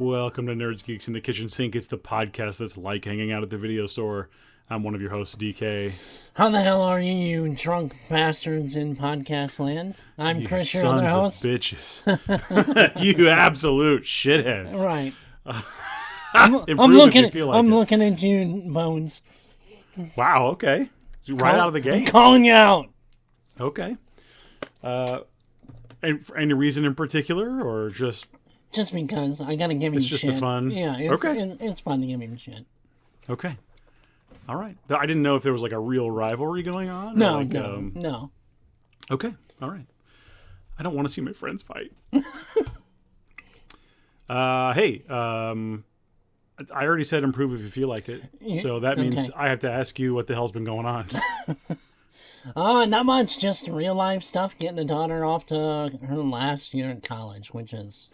Welcome to Nerds, Geeks, in the Kitchen Sink. It's the podcast that's like hanging out at the video store. I'm one of your hosts, DK. How the hell are you drunk bastards in podcast land? I'm You Chris, your other host. Sons of bitches. You absolute shitheads. Right. I'm looking at you, Bones. Wow, okay. Right out of the I'm gate? calling you out. Okay. Any reason in particular, or just... Just because I gotta give him shit. It's just a fun... Yeah, it's fun to give him shit. Okay. All right. I didn't know if there was like a real rivalry going on. No, like, no. Okay. All right. I don't want to see my friends fight. Hey, I already said improve if you feel like it. So that means I have to ask you what the hell's been going on. Not much. Just real life stuff. Getting the daughter off to her last year at college, which is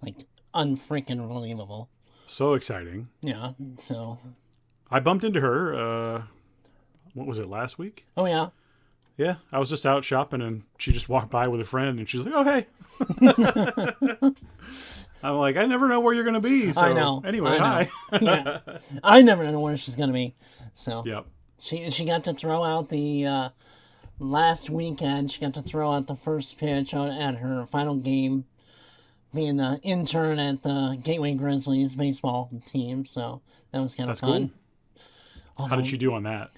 like unfreaking believable. So exciting. Yeah. So I bumped into her. What was it, last week? Oh yeah. Yeah, I was just out shopping and she just walked by with a friend and she's like, "Oh hey." I'm like, I never know where you're gonna be. So I know. Anyway, hi. Yeah. I never know where she's gonna be. So Yep. She got to throw out the last weekend. She got to throw out the first pitch at her final game, being the intern at the Gateway Grizzlies baseball team. So that was kind of fun. Cool. How did she do on that?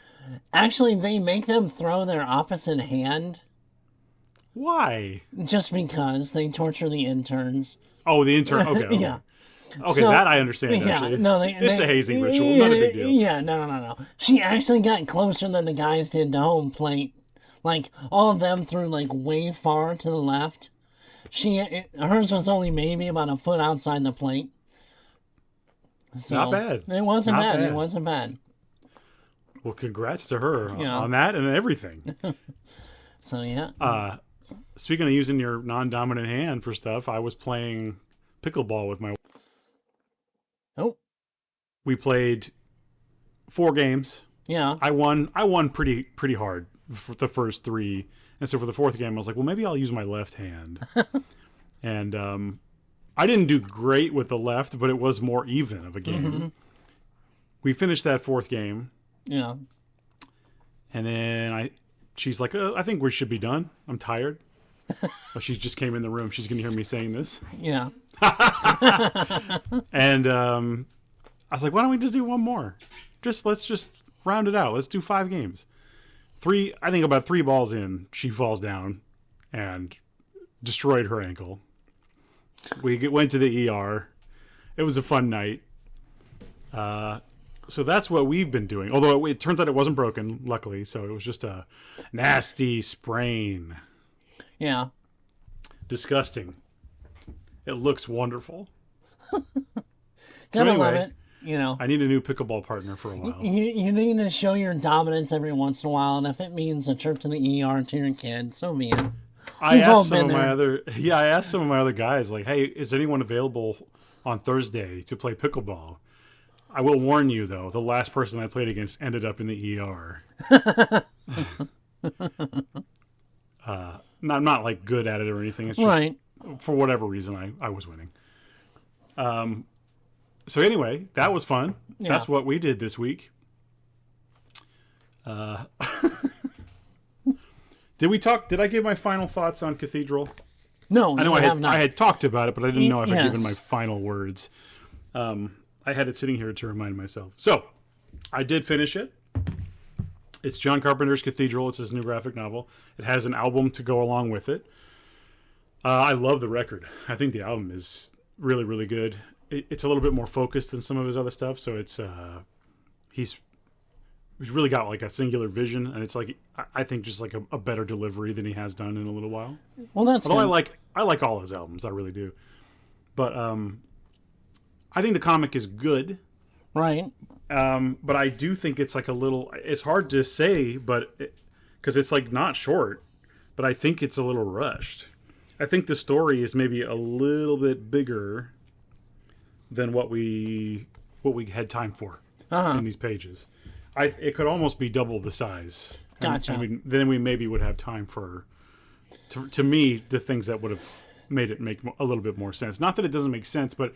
Actually, they make them throw their opposite hand. Why? Just because they torture the interns. Oh, the intern. Okay. Yeah. Okay, So, that I understand. Yeah, Actually, no, it's a hazing ritual. Not a big deal. Yeah, no. She actually got closer than the guys did to home plate. Like, all of them threw, like, way far to the left. Hers was only maybe about a foot outside the plate. So, Not bad. It wasn't Not bad. bad. It wasn't bad. Well, congrats to her Yeah. on that and everything. So, yeah. Speaking of using your non-dominant hand for stuff, I was playing pickleball with my... Oh. We played 4 games. Yeah. I won pretty hard for the first 3. And so for the 4th game, I was like, well, maybe I'll use my left hand. And I didn't do great with the left, but it was more even of a game. Mm-hmm. We finished that 4th game. Yeah. And then she's like, I think we should be done. I'm tired. Oh, she just came in the room. She's going to hear me saying this. Yeah. And I was like, why don't we just do one more? Let's just round it out. Let's do 5 games. I think about 3 balls in, she falls down and destroyed her ankle. We went to the ER. It was a fun night. So that's what we've been doing. Although it turns out it wasn't broken, luckily. So it was just a nasty sprain. Yeah. Disgusting. It looks wonderful. Gotta love it. You know, I need a new pickleball partner for a while. You need to show your dominance every once in a while, and if it means a trip to the ER to your kid, so be it. I asked some of my other guys, like, hey, is anyone available on Thursday to play pickleball? I will warn you, though, the last person I played against ended up in the ER. Not like good at it or anything. It's just right. For whatever reason, I was winning. So anyway, that was fun. Yeah. That's what we did this week. Did I give my final thoughts on Cathedral? No, I know I had talked about it, but I didn't know if I'd given my final words. I had it sitting here to remind myself. So, I did finish it. It's John Carpenter's Cathedral. It's his new graphic novel. It has an album to go along with it. I love the record. I think the album is really, really good. It's a little bit more focused than some of his other stuff, so it's he's really got like a singular vision, and it's like I think just like a better delivery than he has done in a little while. Well, that's although I like all his albums, I really do. But I think the comic is good, right? But I do think it's like a little. It's hard to say, but because it's like not short, but I think it's a little rushed. I think the story is maybe a little bit bigger than what we had time for in these pages. It could almost be double the size. Gotcha. Then we maybe would have time for, to me, the things that would have made it make a little bit more sense. Not that it doesn't make sense, but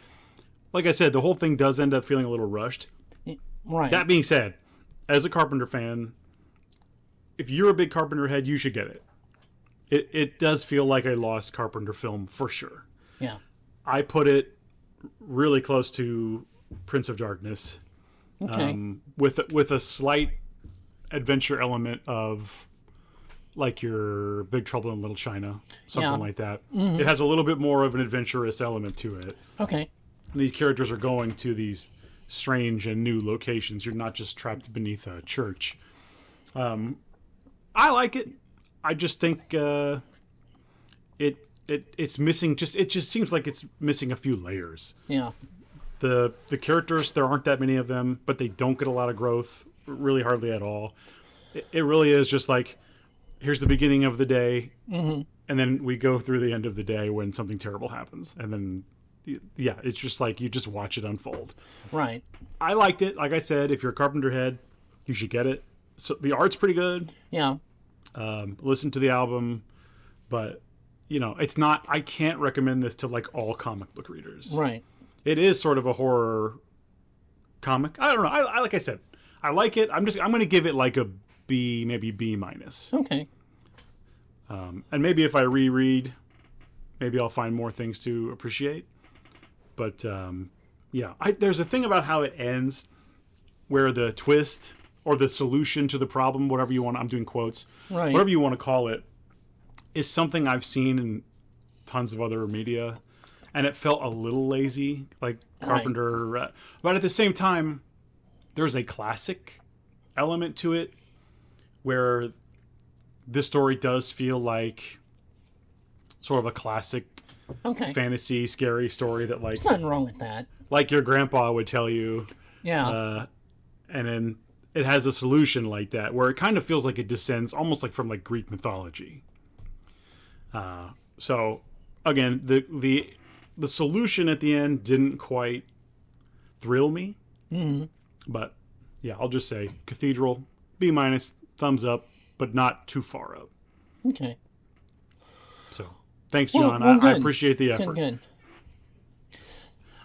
like I said, the whole thing does end up feeling a little rushed. Right. That being said, as a Carpenter fan, if you're a big Carpenter head, you should get it. It does feel like a lost Carpenter film for sure. Yeah. I put it really close to Prince of Darkness, with a slight adventure element of like your Big Trouble in Little China, something like that. Mm-hmm. It has a little bit more of an adventurous element to it. Okay. And these characters are going to these strange and new locations. You're not just trapped beneath a church. I like it. I just think it's missing. It just seems like it's missing a few layers. Yeah. The characters, there aren't that many of them, but they don't get a lot of growth, really hardly at all. It really is just like, here's the beginning of the day, and then we go through the end of the day when something terrible happens, and then it's just like you just watch it unfold. Right. I liked it. Like I said, if you're a Carpenter head, you should get it. So the art's pretty good. Yeah. Listen to the album, but it's not. I can't recommend this to like all comic book readers. Right. It is sort of a horror comic. I don't know. I like I said, I like it. I'm going to give it like a B, maybe B minus. Okay. And maybe if I reread, maybe I'll find more things to appreciate. But there's a thing about how it ends, where the twist or the solution to the problem, whatever you want, I'm doing quotes, right, whatever you want to call it, is something I've seen in tons of other media, and it felt a little lazy, like Carpenter. Right. But at the same time, there's a classic element to it, where this story does feel like sort of a classic fantasy, scary story that like... There's nothing wrong with that. Like your grandpa would tell you. Yeah. And then it has a solution like that, where it kind of feels like it descends almost like from like Greek mythology. So, again, the solution at the end didn't quite thrill me. Mm-hmm. But, yeah, I'll just say Cathedral, B minus, thumbs up, but not too far up. Okay. So, thanks, John. I appreciate the effort. Good.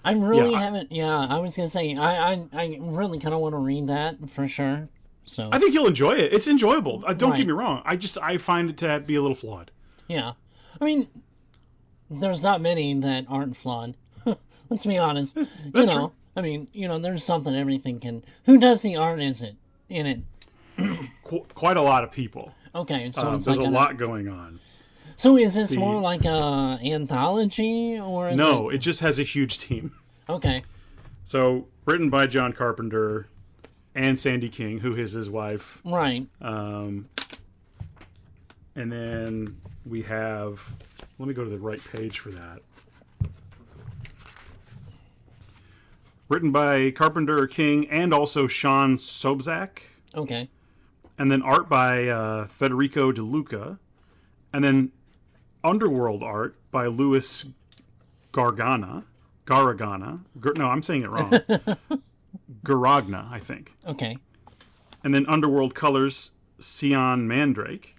I really haven't... Yeah, I was going to say, I really kind of want to read that, for sure. So I think you'll enjoy it. It's enjoyable. Don't get me wrong. I find it to be a little flawed. Yeah. I mean, there's not many that aren't flawed. Let's be honest. That's true. I mean, there's something everything can... Who does the art in it? Quite a lot of people. Okay, so it's there's a lot going on. So is this more like a anthology, or is it just has a huge team. Okay. So written by John Carpenter and Sandy King, who is his wife. Right. And then we have... Let me go to the right page for that. Written by Carpenter, King, and also Sean Sobczak. Okay. And then art by Federico De Luca. And then Underworld art by Louis Garagana. No, I'm saying it wrong. Garagna, I think. Okay. And then Underworld colors, Sion Mandrake.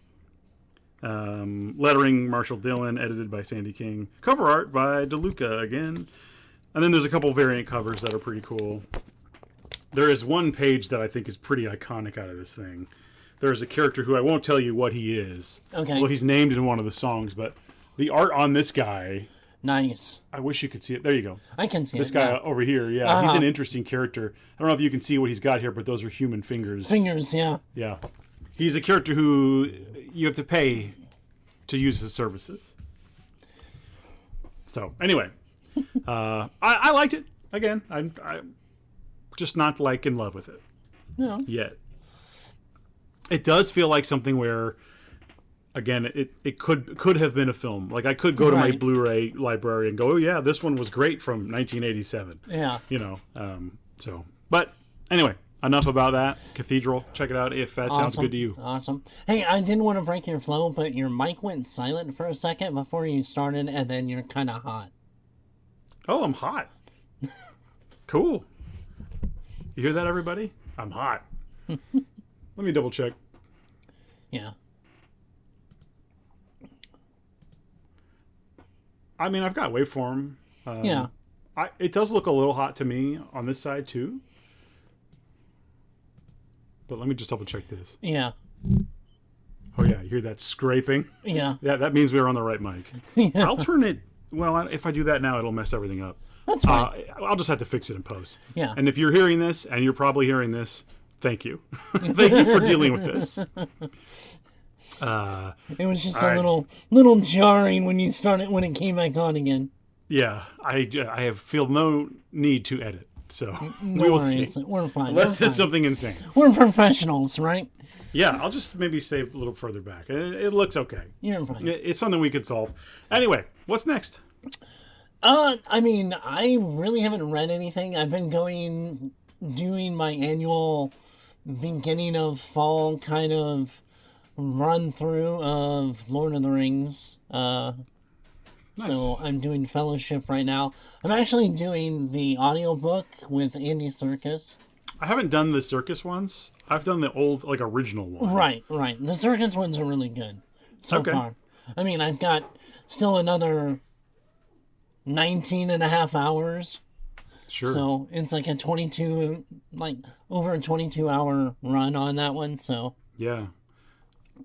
Lettering, Marshall Dillon, edited by Sandy King. Cover art by De Luca again. And then there's a couple variant covers that are pretty cool. There is one page that I think is pretty iconic out of this thing. There's a character who I won't tell you what he is. Okay. Well, he's named in one of the songs, but the art on this guy... Nice. I wish you could see it. There you go. I can see this guy over here, he's an interesting character. I don't know if you can see what he's got here, but those are human fingers. Fingers, yeah. Yeah. He's a character who you have to pay to use his services. So, anyway. I liked it. Again, I'm just not like in love with it. No. Yet. It does feel like something where, again, it could have been a film. Like I could go to my Blu-ray library and go, oh yeah, this one was great from 1987. Yeah. But anyway, enough about that. Cathedral, check it out if that sounds good to you. Awesome. Hey, I didn't want to break your flow, but your mic went silent for a second before you started, and then you're kind of hot. Oh, I'm hot. Cool. You hear that, everybody? I'm hot. Let me double check. Yeah. I mean, I've got waveform. Yeah. It does look a little hot to me on this side too. But let me just double check this. Yeah. Oh yeah, you hear that scraping? Yeah. Yeah, that means we're on the right mic. Yeah. I'll turn it. Well, if I do that now, it'll mess everything up. That's fine. I'll just have to fix it in post. Yeah. And if you're hearing this, and you're probably hearing this, thank you. Thank you for dealing with this. It was just a little jarring when it came back on again. Yeah, I feel no need to edit, so No we will worries. see. We're fine. Unless it's something insane. We're professionals, right? Yeah, I'll just maybe stay a little further back. It looks okay. You're fine. It's something we could solve. Anyway, what's next? I mean, I really haven't read anything. I've been doing my annual beginning of fall kind of run through of Lord of the Rings. Nice. So I'm doing Fellowship right now. I'm actually doing the audiobook with Andy Serkis. I haven't done the circus ones. I've done the old, original one. Right. The circus ones are really good so far. I mean, I've got still another 19 and a half hours. Sure. So it's like over a 22-hour run on that one, so. Yeah.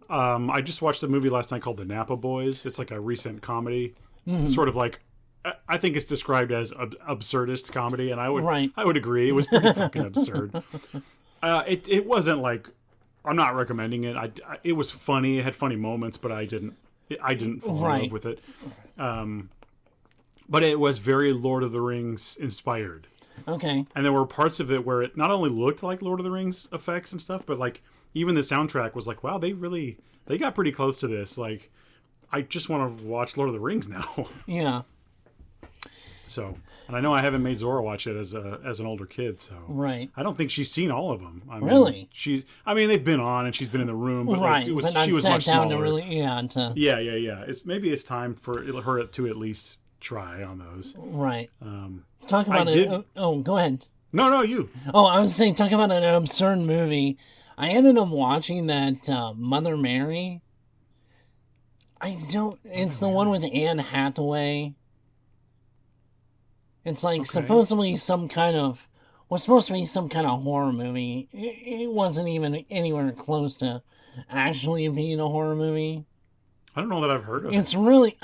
I just watched a movie last night called The Napa Boys. It's like a recent comedy. Mm-hmm. Sort of like, I think it's described as absurdist comedy, and I would agree. It was pretty fucking absurd. It wasn't like, I'm not recommending it. It was funny. It had funny moments, but I didn't fall in love with it. But it was very Lord of the Rings inspired. Okay. And there were parts of it where it not only looked like Lord of the Rings effects and stuff, but even the soundtrack was like, wow, they got pretty close to this. Like, I just want to watch Lord of the Rings now. Yeah. So, and I know I haven't made Zora watch it as an older kid, so right. I don't think she's seen all of them. Really? They've been on and she's been in the room, but right. She was much smaller. To really, yeah. Maybe it's time for her to at least try on those. Right. Talk about it. Oh, go ahead. No, you. Oh, I was saying, talk about an absurd movie. I ended up watching that Mother Mary. It's the one with Anne Hathaway. It's supposedly some kind of horror movie. It wasn't even anywhere close to actually being a horror movie. I don't know that I've heard of it. It's really,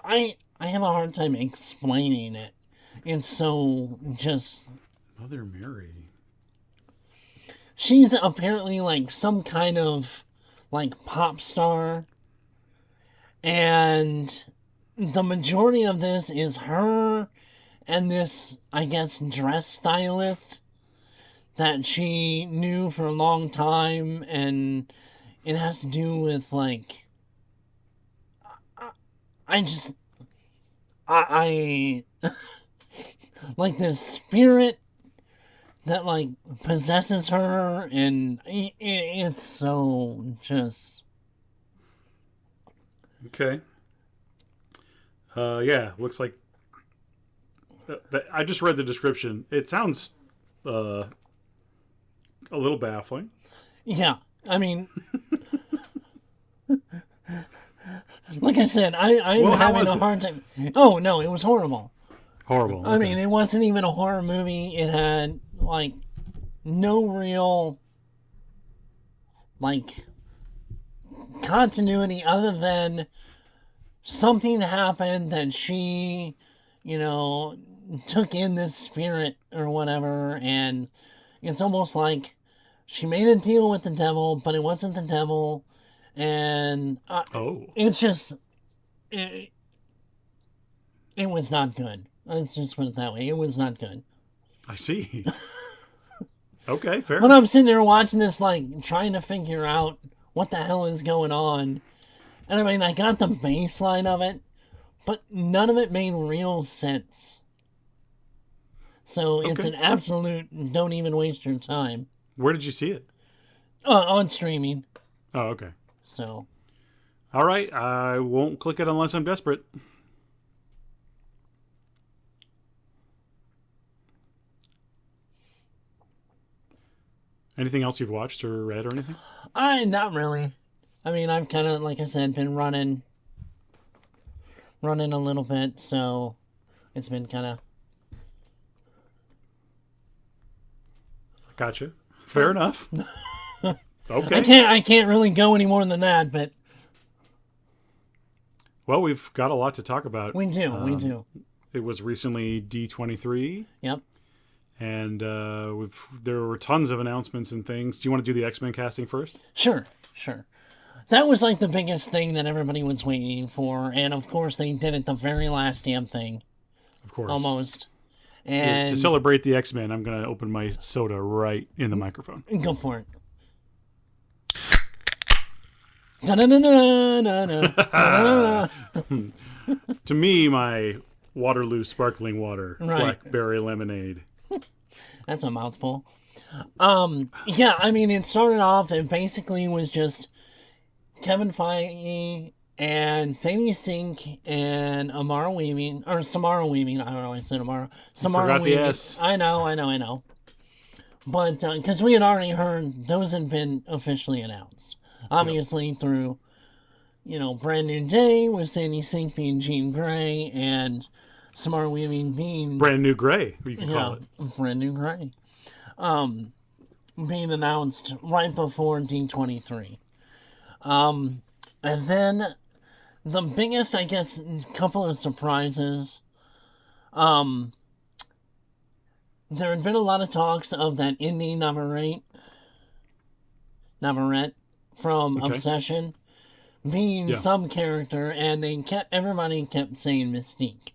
I have a hard time explaining it. It's so just... Mother Mary. She's apparently some kind of pop star. And the majority of this is her and this, I guess, dress stylist that she knew for a long time, and it has to do with like the spirit that possesses her, and it's so just okay. Yeah, looks like I just read the description. It sounds a little baffling. Yeah, I mean, like I said, I'm having a hard time. Oh no, it was horrible. Horrible. Okay. I mean, it wasn't even a horror movie. It had no real continuity other than something happened that she, took in this spirit or whatever, and it's almost like she made a deal with the devil, but it wasn't the devil, and it's just it was not good. Let's just put it that way. It was not good. I see. Okay, fair. But I'm sitting there watching this, trying to figure out what the hell is going on. And I mean, I got the baseline of it, but none of it made real sense. So it's an absolute don't even waste your time. Where did you see it? On streaming. Oh, okay. So. All right. I won't click it unless I'm desperate. Anything else you've watched or read or anything? Not really. I mean, I've kind of, like I said, been running a little bit, so it's been kind of Gotcha. Fair enough. Okay. I can't really go any more than that, but... Well, we've got a lot to talk about. We do. It was recently D23. Yep. And there were tons of announcements and things. Do you want to do the X-Men casting first? Sure. That was like the biggest thing that everybody was waiting for. And of course, they did it the very last damn thing. Of course. Almost. And to celebrate the X-Men, I'm going to open my soda right in the microphone. Go for it. Da-na-na-na-na-na. To me, my Waterloo sparkling water, right. Blackberry lemonade. That's a mouthful. Yeah, I mean, it started off and basically was just Kevin Feige and Sadie Sink and Samara Weaving. I don't know, I said Amara. Samara Weaving. The S. I know. But, because we had already heard those had been officially announced. Obviously through, Brand New Day with Sadie Sink being Jean Grey and Samara Weaving being... Brand New Grey, you can call it. Brand New Grey. Being announced right before D23. And then the biggest, I guess, couple of surprises. There had been a lot of talks of that indie Navarrete from Obsession being some character, and everybody kept saying Mystique.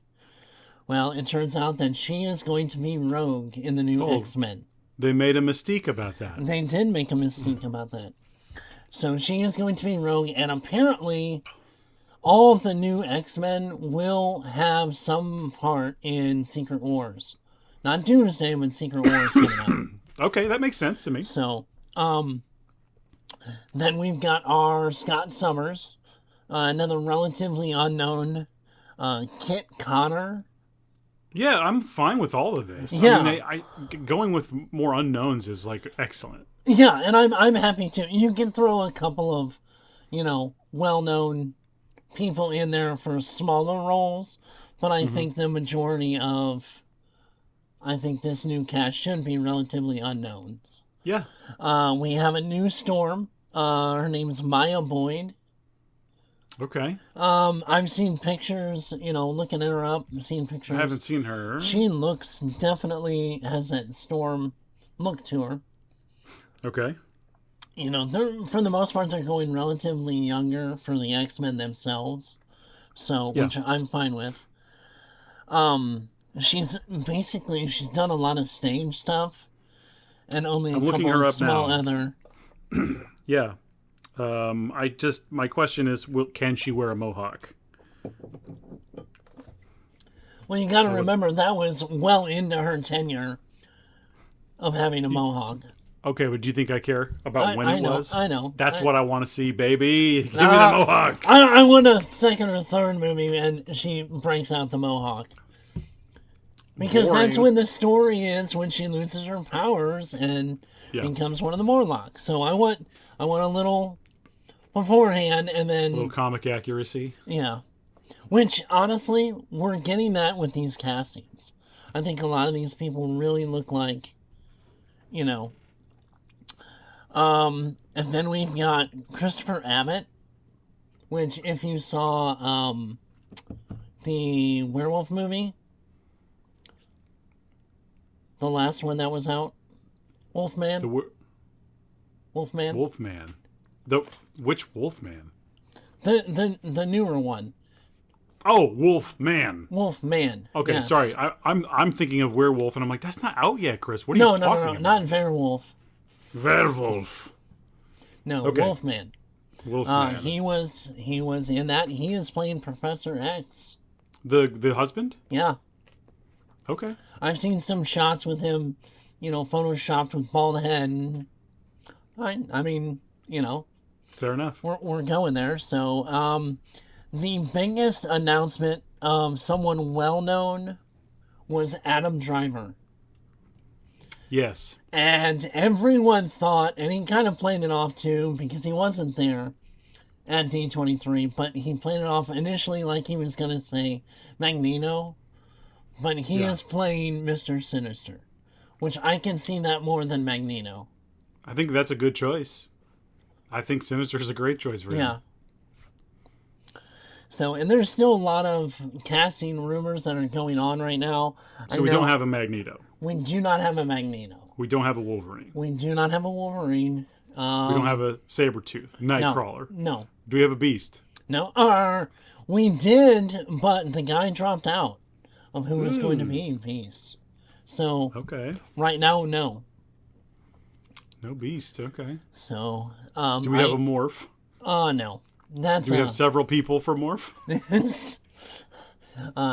Well, it turns out that she is going to be Rogue in the new X-Men. They made a mystique about that. They did make a mystique about that. So she is going to be Rogue, and apparently all of the new X-Men will have some part in Secret Wars. Not Doomsday, but Secret Wars coming up. Okay, that makes sense to me. So, then we've got our Scott Summers, another relatively unknown, Kit Connor. Yeah, I'm fine with all of this. Yeah. I mean, going with more unknowns is, excellent. Yeah, and I'm happy to. You can throw a couple of, well-known people in there for smaller roles, but I think the majority of, this new cast should be relatively unknown. Yeah. We have a new Storm. Her name's Maya Boyd. Okay. I've seen pictures, looking at her up, seen pictures. I haven't seen her. She definitely has that Storm look to her. Okay. For the most part, they're going relatively younger for the X-Men themselves. So, which I'm fine with. She's done a lot of stage stuff. And only a couple of small other. Yeah. My question is, can she wear a mohawk? Well, you got to remember that was well into her tenure of having a mohawk. Okay, but do you think I care about when it was? I know. That's what I want to see, baby. Give me the mohawk. I want a second or third movie and she breaks out the mohawk. Because that's when the story is, when she loses her powers and becomes one of the Morlocks. So I want a little beforehand and then... A little comic accuracy. Yeah. Which, honestly, we're getting that with these castings. I think a lot of these people really look like, And then we've got Christopher Abbott, which if you saw the werewolf movie, the last one that was out, Wolfman. Wolfman. Wolfman. Which Wolfman? The newer one. Oh, Wolfman. Wolfman. Okay, yes. Sorry. I'm thinking of werewolf, and I'm like, that's not out yet, Chris. What are you talking about? Not werewolf. Werewolf. No, okay. Wolfman. Wolfman. He was in that. He is playing Professor X. The husband? Yeah. Okay. I've seen some shots with him, photoshopped with bald head. And I mean, Fair enough. We're going there. So, the biggest announcement of someone well-known was Adam Driver. Yes. And everyone thought, and he kind of played it off too, because he wasn't there at D23, but he played it off initially like he was going to say Magneto, but he is playing Mr. Sinister, which I can see that more than Magneto. I think that's a good choice. I think Sinister's a great choice for him. Yeah. So, and there's still a lot of casting rumors that are going on right now. So we don't have a Magneto. We do not have a Magneto. We don't have a Wolverine. We do not have a Wolverine. We don't have a Sabretooth. Nightcrawler. No. Do we have a Beast? No. We did, but the guy dropped out of who was going to be Beast. So, okay. Right now, no. No Beast, okay. So, do we have a Morph? No. Do we have several people for Morph?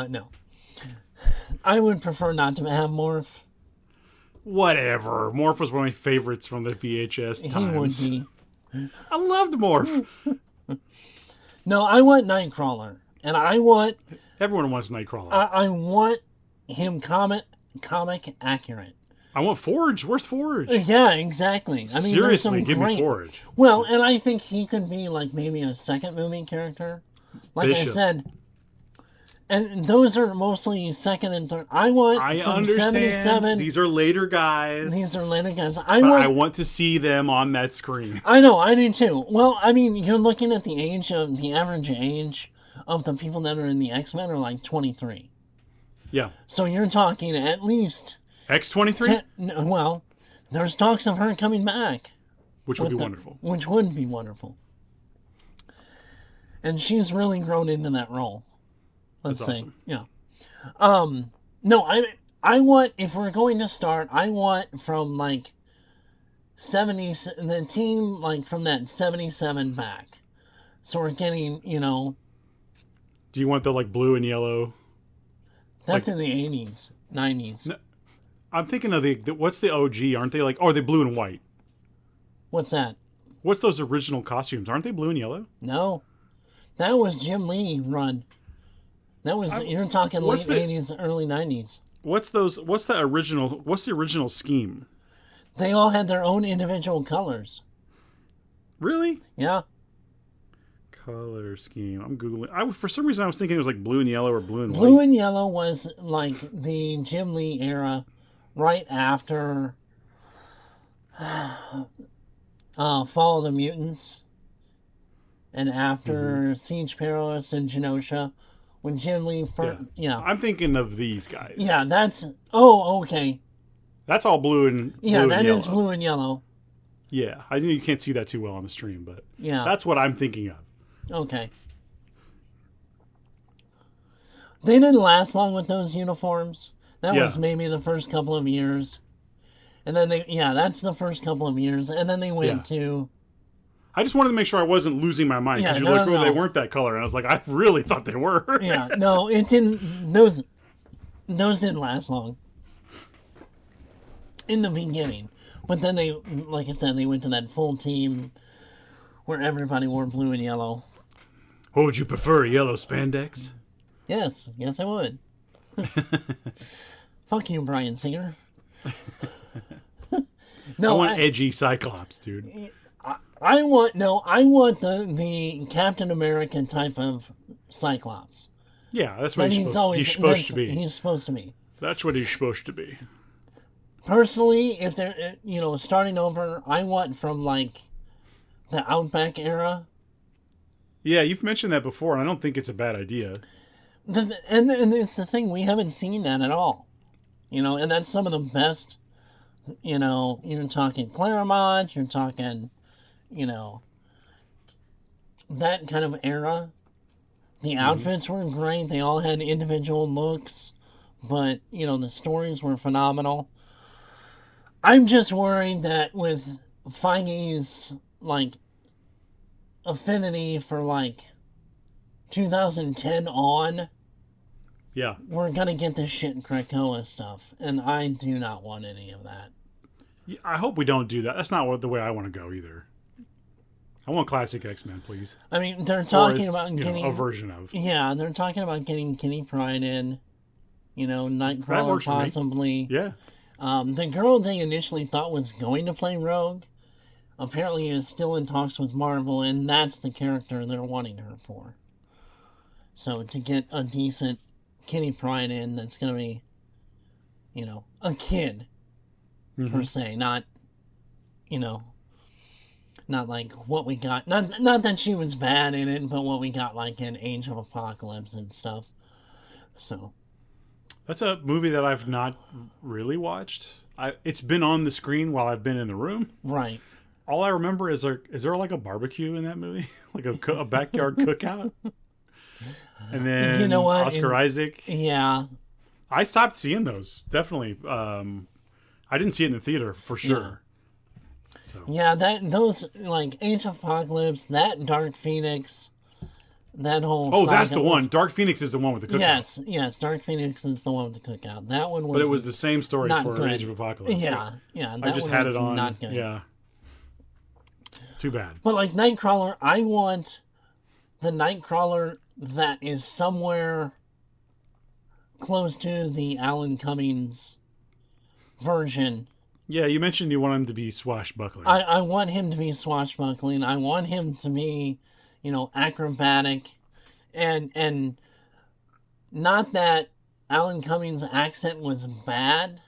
No. I would prefer not to have Morph. Whatever. Morph was one of my favorites from the VHS times. He would be. I loved Morph. No, I want Nightcrawler. And I want... Everyone wants Nightcrawler. I want him comic accurate. I want Forge. Where's Forge? Yeah, exactly. I mean, seriously, give me Forge. Well, and I think he could be like maybe a second movie character. Like Bishop. I said, and those are mostly second and third. I from understand. 77. These are later guys. I want to see them on that screen. I know, I do too. Well, I mean, you're looking at the average age of the people that are in the X-Men are like 23. Yeah. So you're talking at least... X-23? Well, there's talks of her coming back. Which would be wonderful. Which would be wonderful. And she's really grown into that role. Let's say. Awesome. Yeah. No, I want, if we're going to start, I want from like 70s, the team like from that 77 back. So we're getting, Do you want the like blue and yellow? That's in the 80s, 90s. No, I'm thinking of what's the OG? Aren't they like, are they blue and white? What's that? What's those original costumes? Aren't they blue and yellow? No. That was Jim Lee run. That was, you're talking late 80s, early 90s. What's the original scheme? They all had their own individual colors. Really? Yeah. Color scheme. I'm Googling. For some reason I was thinking it was like blue and yellow or blue and white. Blue and yellow was like the Jim Lee era right after Fall of the Mutants and after Siege Perilous and Genosha. When Jim Lee first... Yeah. I'm thinking of these guys. Yeah, that's... Oh, okay. That's all blue and yellow. Yeah, that is blue and yellow. Yeah, I know you can't see that too well on the stream, but yeah, that's what I'm thinking of. Okay. They didn't last long with those uniforms. That was maybe the first couple of years. And then that's the first couple of years. And then they went to... I just wanted to make sure I wasn't losing my mind. Because you're they weren't that color. And I was like, I really thought they were. Yeah, no, it didn't... Those didn't last long. In the beginning. But then they, like I said, they went to that full team where everybody wore blue and yellow. What would you prefer, yellow spandex? Yes, I would. Fuck you, Bryan Singer. No, I want edgy Cyclops, dude. I want the Captain America type of Cyclops. Yeah, that's what he's supposed to be. He's supposed to be. That's what he's supposed to be. Personally, if they're, starting over, I want from, like, the Outback era. Yeah, you've mentioned that before, and I don't think it's a bad idea. And it's the thing, we haven't seen that at all. And that's some of the best, you're talking Claremont, you're talking, that kind of era. The outfits were great, they all had individual looks, but, the stories were phenomenal. I'm just worried that with Feige's, affinity for, 2010 on, we're going to get this shit in Krakoa stuff, and I do not want any of that. Yeah, I hope we don't do that. That's not the way I want to go, either. I want classic X-Men, please. I mean, they're talking about getting... a version of. Yeah, they're talking about getting Kitty Pryde in, Nightcrawler possibly. Yeah. The girl they initially thought was going to play Rogue apparently is still in talks with Marvel, and that's the character they're wanting her for. So to get a decent Kitty Pryde in that's going to be, a kid. per se, not, you know, not like what we got. Not that she was bad in it, but what we got like in Age of Apocalypse and stuff. So that's a movie that I've not really watched. It's been on the screen while I've been in the room. Right. All I remember is there like a barbecue in that movie, like a backyard cookout, and then you know what? Oscar Isaac. Yeah. I stopped seeing those. Definitely. I didn't see it in the theater for sure. Yeah, those like Age of Apocalypse, that Dark Phoenix, that whole. Oh, that's the one. Dark Phoenix is the one with the cookout. Yes, Dark Phoenix is the one with the cookout. That one was. But it was the same story for good. Age of Apocalypse. Yeah. I just had it on. Not good. Yeah. Too bad. But like Nightcrawler, I want the Nightcrawler that is somewhere close to the Alan Cummings version. Yeah, you mentioned you want him to be swashbuckling. I want him to be swashbuckling. I want him to be, acrobatic. And not that Alan Cummings' accent was bad,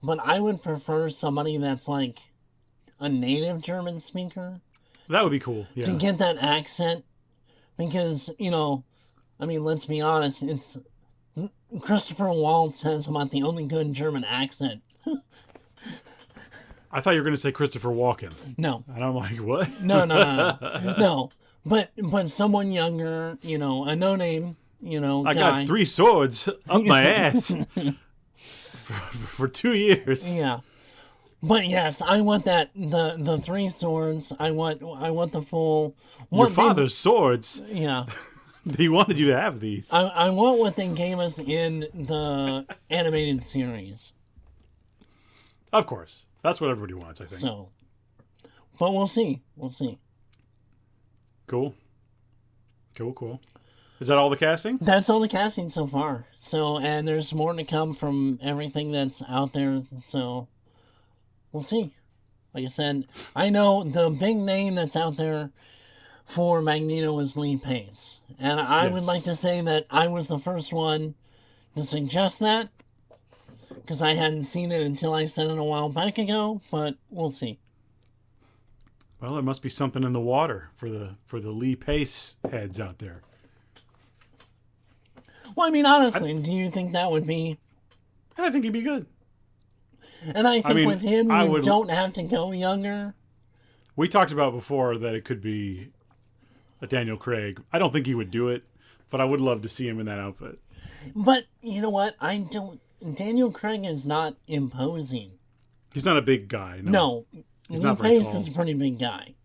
but I would prefer somebody that's like a native German speaker. That would be cool, yeah. To get that accent. Because, let's be honest, it's Christopher Waltz has about the only good German accent. I thought you were going to say Christopher Walken. No. And I'm like, what? No. No. But someone younger, a no-name, I guy. got 3 swords up my ass for 2 years. Yeah. But yes, I want that, the 3 swords. I want the full... Your father's swords? Yeah. He wanted you to have these. I want what they gave us in the animated series. Of course. That's what everybody wants, I think. So, but we'll see. Cool. Is that all the casting? That's all the casting so far. So, and there's more to come from everything that's out there. So, we'll see. Like I said, I know the big name that's out there for Magneto is Lee Pace. And I would like to say that I was the first one to suggest that. Because I hadn't seen it until I said it a while back ago, but we'll see. Well, there must be something in the water for the Lee Pace heads out there. Well, honestly, do you think that would be... I think he'd be good. And I think with him, you don't have to go younger. We talked about before that it could be a Daniel Craig. I don't think he would do it, but I would love to see him in that outfit. But, you know what? Daniel Craig is not imposing. He's not a big guy. No. Lee Pace is a pretty big guy.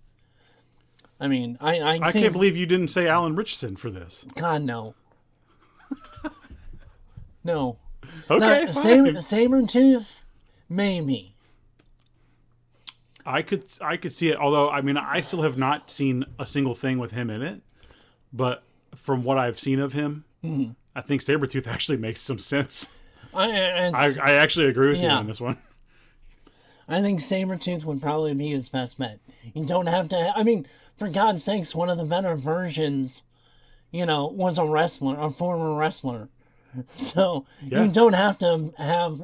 I can't believe you didn't say Alan Richardson for this. God, no. No. Okay, now, Sabretooth, maybe. I could see it, although, I still have not seen a single thing with him in it. But from what I've seen of him, I think Sabretooth actually makes some sense. I actually agree with you on this one. I think Sabretooth would probably be his best bet. You don't have to... for God's sakes, one of the better versions, was a former wrestler. So, you don't have to have,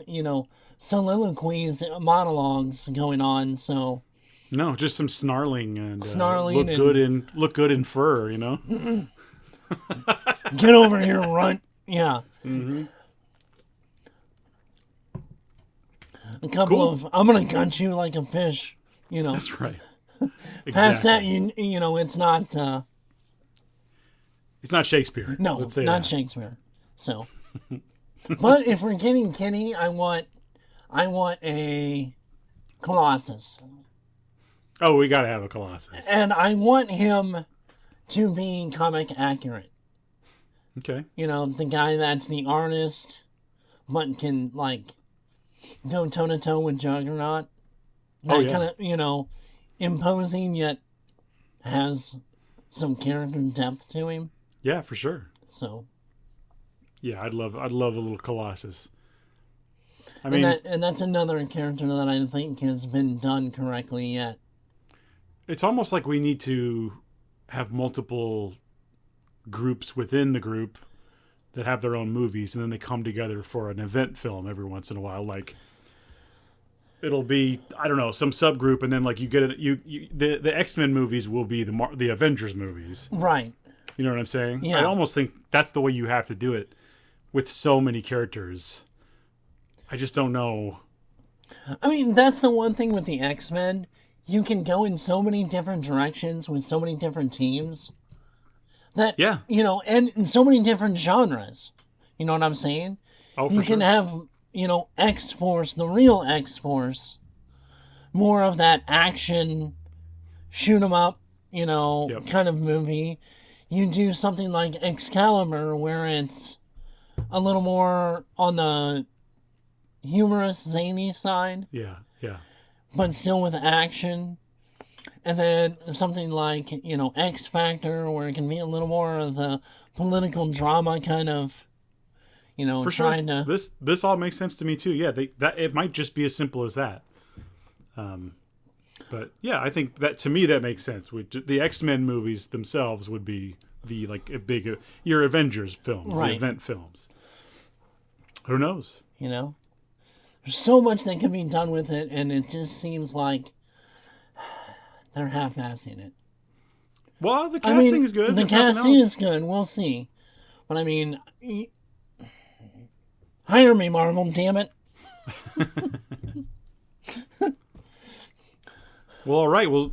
soliloquies, monologues going on, so... No, just some snarling and look good in fur, Get over here, runt. Yeah. Mm-hmm. A couple of, I'm going to gut you like a fish, That's right. Exactly. Past that, it's not... it's not Shakespeare. No, not that. Shakespeare. So... But if we're getting Kenny, I want a Colossus. Oh, we got to have a Colossus. And I want him to be comic accurate. Okay. The guy that's the artist, but can, go toe-to-toe with Juggernaut. That kind of, imposing, yet has some character depth to him. Yeah, for sure. So... Yeah, I'd love a little Colossus. And that's another character that I think has been done correctly yet. It's almost like we need to have multiple groups within the group that have their own movies, and then they come together for an event film every once in a while. Like it'll be, I don't know, some subgroup, and then like you get it. The X-Men movies will be the Avengers movies, right? You know what I'm saying? Yeah. I almost think that's the way you have to do it with so many characters. I just don't know. I mean, that's the one thing with the X-Men. You can go in so many different directions with so many different teams. That, you know, and in so many different genres. You know what I'm saying? Oh, for you can sure. have, you know, X-Force, the real X-Force, more of that action, shoot 'em up, you know, kind of movie. You do something like Excalibur, where it's a little more on the humorous, zany side. Yeah. But still with action. And then something like, you know, X Factor, where it can be a little more of the political drama kind of, you know, for trying sure. to... This all makes sense to me too. Yeah, that it might just be as simple as that. But yeah, I think that to me that makes sense. The X-Men movies themselves would be the like a big your Avengers films, the event films. Who knows? You know, there's so much that can be done with it, and it just seems like they're half-assing it. Well, the casting is good. The casting is good. We'll see. But I mean, hire me, Marvel, damn it. Well, all right. Well,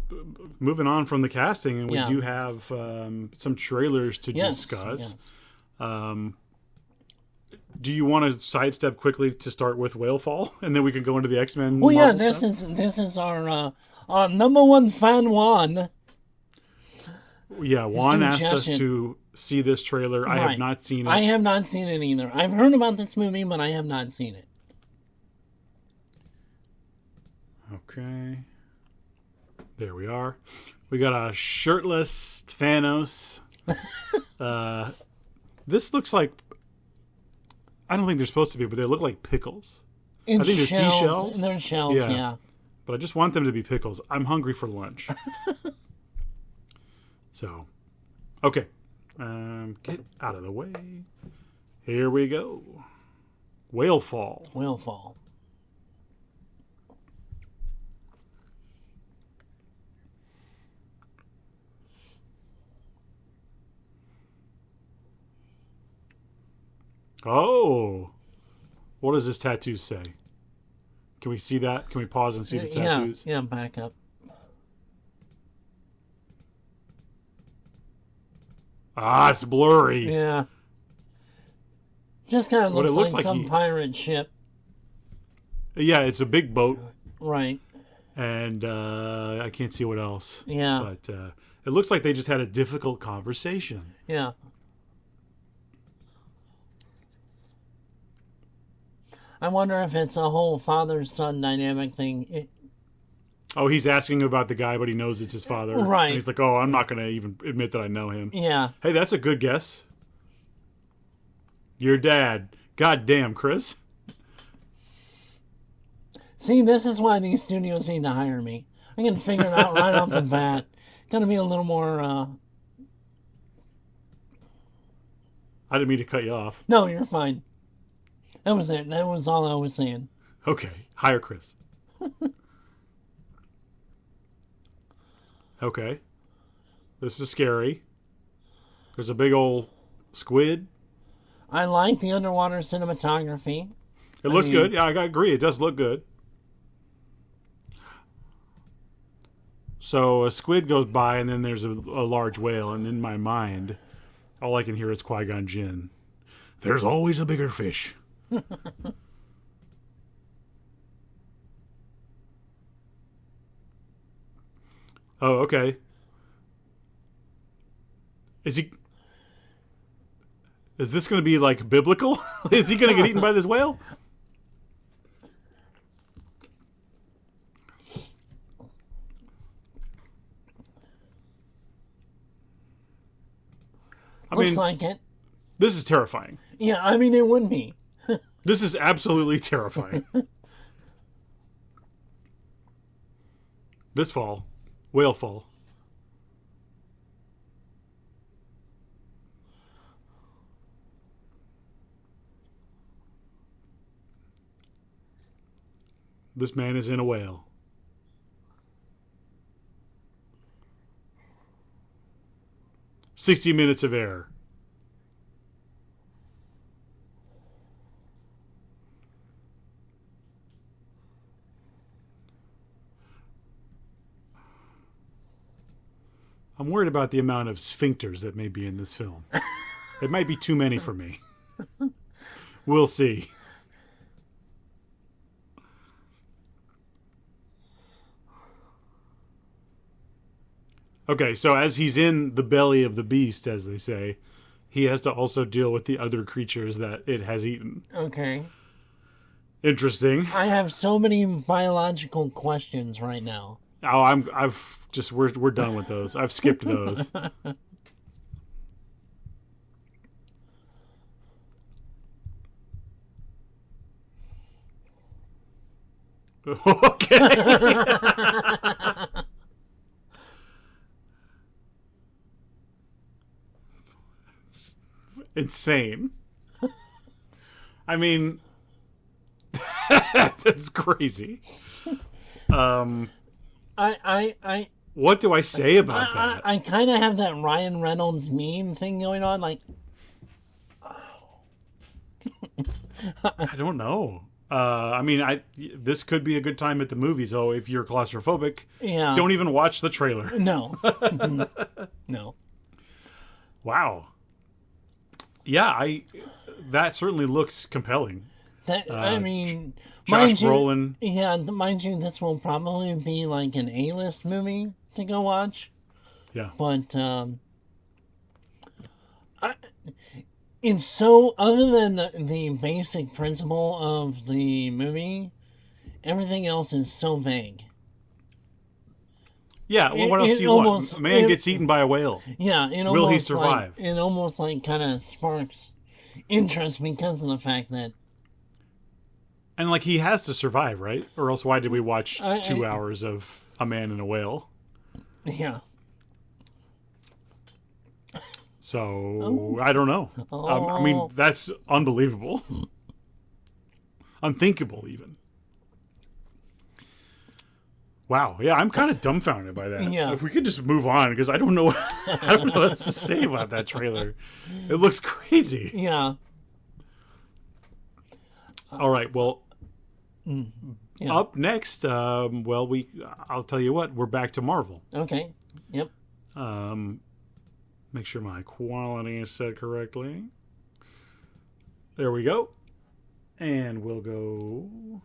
moving on from the casting, and we do have some trailers to discuss. Yes. Do you want to sidestep quickly to start with Whalefall, and then we can go into the X-Men? Well, yeah, this is our number one fan, Juan. Yeah, Juan asked us to see this trailer. I have not seen it. I have not seen it either. I've heard about this movie, but I have not seen it. Okay. There we are. We got a shirtless Thanos. This looks like... I don't think they're supposed to be, but they look like pickles. I think they're seashells. They're shells, yeah. But I just want them to be pickles. I'm hungry for lunch. So, okay. Get out of the way. Here we go. Whalefall. Whalefall. Oh. What does this tattoo say? Can we see that? Can we pause and see the tattoos? Yeah, back up. Ah, it's blurry. Yeah. Just kind of looks like some pirate ship. Yeah, it's a big boat. Right. And I can't see what else. Yeah. But it looks like they just had a difficult conversation. Yeah. I wonder if it's a whole father-son dynamic thing. Oh, he's asking about the guy, but he knows it's his father. Right. And he's like, oh, I'm not going to even admit that I know him. Yeah. Hey, that's a good guess. Your dad. God damn, Chris. See, this is why these studios need to hire me. I can figure it out right off the bat. Gonna be a little more, I didn't mean to cut you off. No, you're fine. That was it. That was all I was saying. Okay. Hire Chris. Okay. This is scary. There's a big old squid. I like the underwater cinematography. It looks good. Yeah, I agree. It does look good. So a squid goes by, and then there's a large whale, and in my mind, all I can hear is Qui-Gon Jinn. There's always a bigger fish. Oh, okay. Is this going to be like biblical? Is he going to get eaten by this whale? Looks like it. This is terrifying. Yeah, I mean, it would be. This is absolutely terrifying. This fall. Whalefall. This man is in a whale. "60 minutes of air." I'm worried about the amount of sphincters that may be in this film. It might be too many for me. We'll see. Okay, so as he's in the belly of the beast, as they say, he has to also deal with the other creatures that it has eaten. Okay. Interesting. I have so many biological questions right now. Oh, we're done with those. I've skipped those. Okay. It's insane. I mean, that's crazy. What do I say about that? I kind of have that Ryan Reynolds meme thing going on, like. I don't know. This could be a good time at the movies, though, if you're claustrophobic. Yeah. Don't even watch the trailer. No. No. Wow. Yeah, that certainly looks compelling. That Josh Brolin. Yeah, mind you, this will probably be like an A-list movie to go watch. Yeah. But it's so, other than the basic principle of the movie, everything else is so vague. Yeah, well, what else do you want? A man gets eaten by a whale. Yeah, will he survive? It almost like kind of sparks interest because of the fact that. And like he has to survive, right? Or else why did we watch 2 hours of a man and a whale? Yeah. So I don't know. I mean, that's unbelievable, unthinkable, even. Wow. Yeah, I'm kind of dumbfounded by that. Yeah. If we could just move on, because I don't know what else to say about that trailer. It looks crazy. Yeah. All right. Well, yeah. Up next, I'll tell you what, we're back to Marvel. Okay. Yep. Make sure my quality is set correctly. There we go. And we'll go.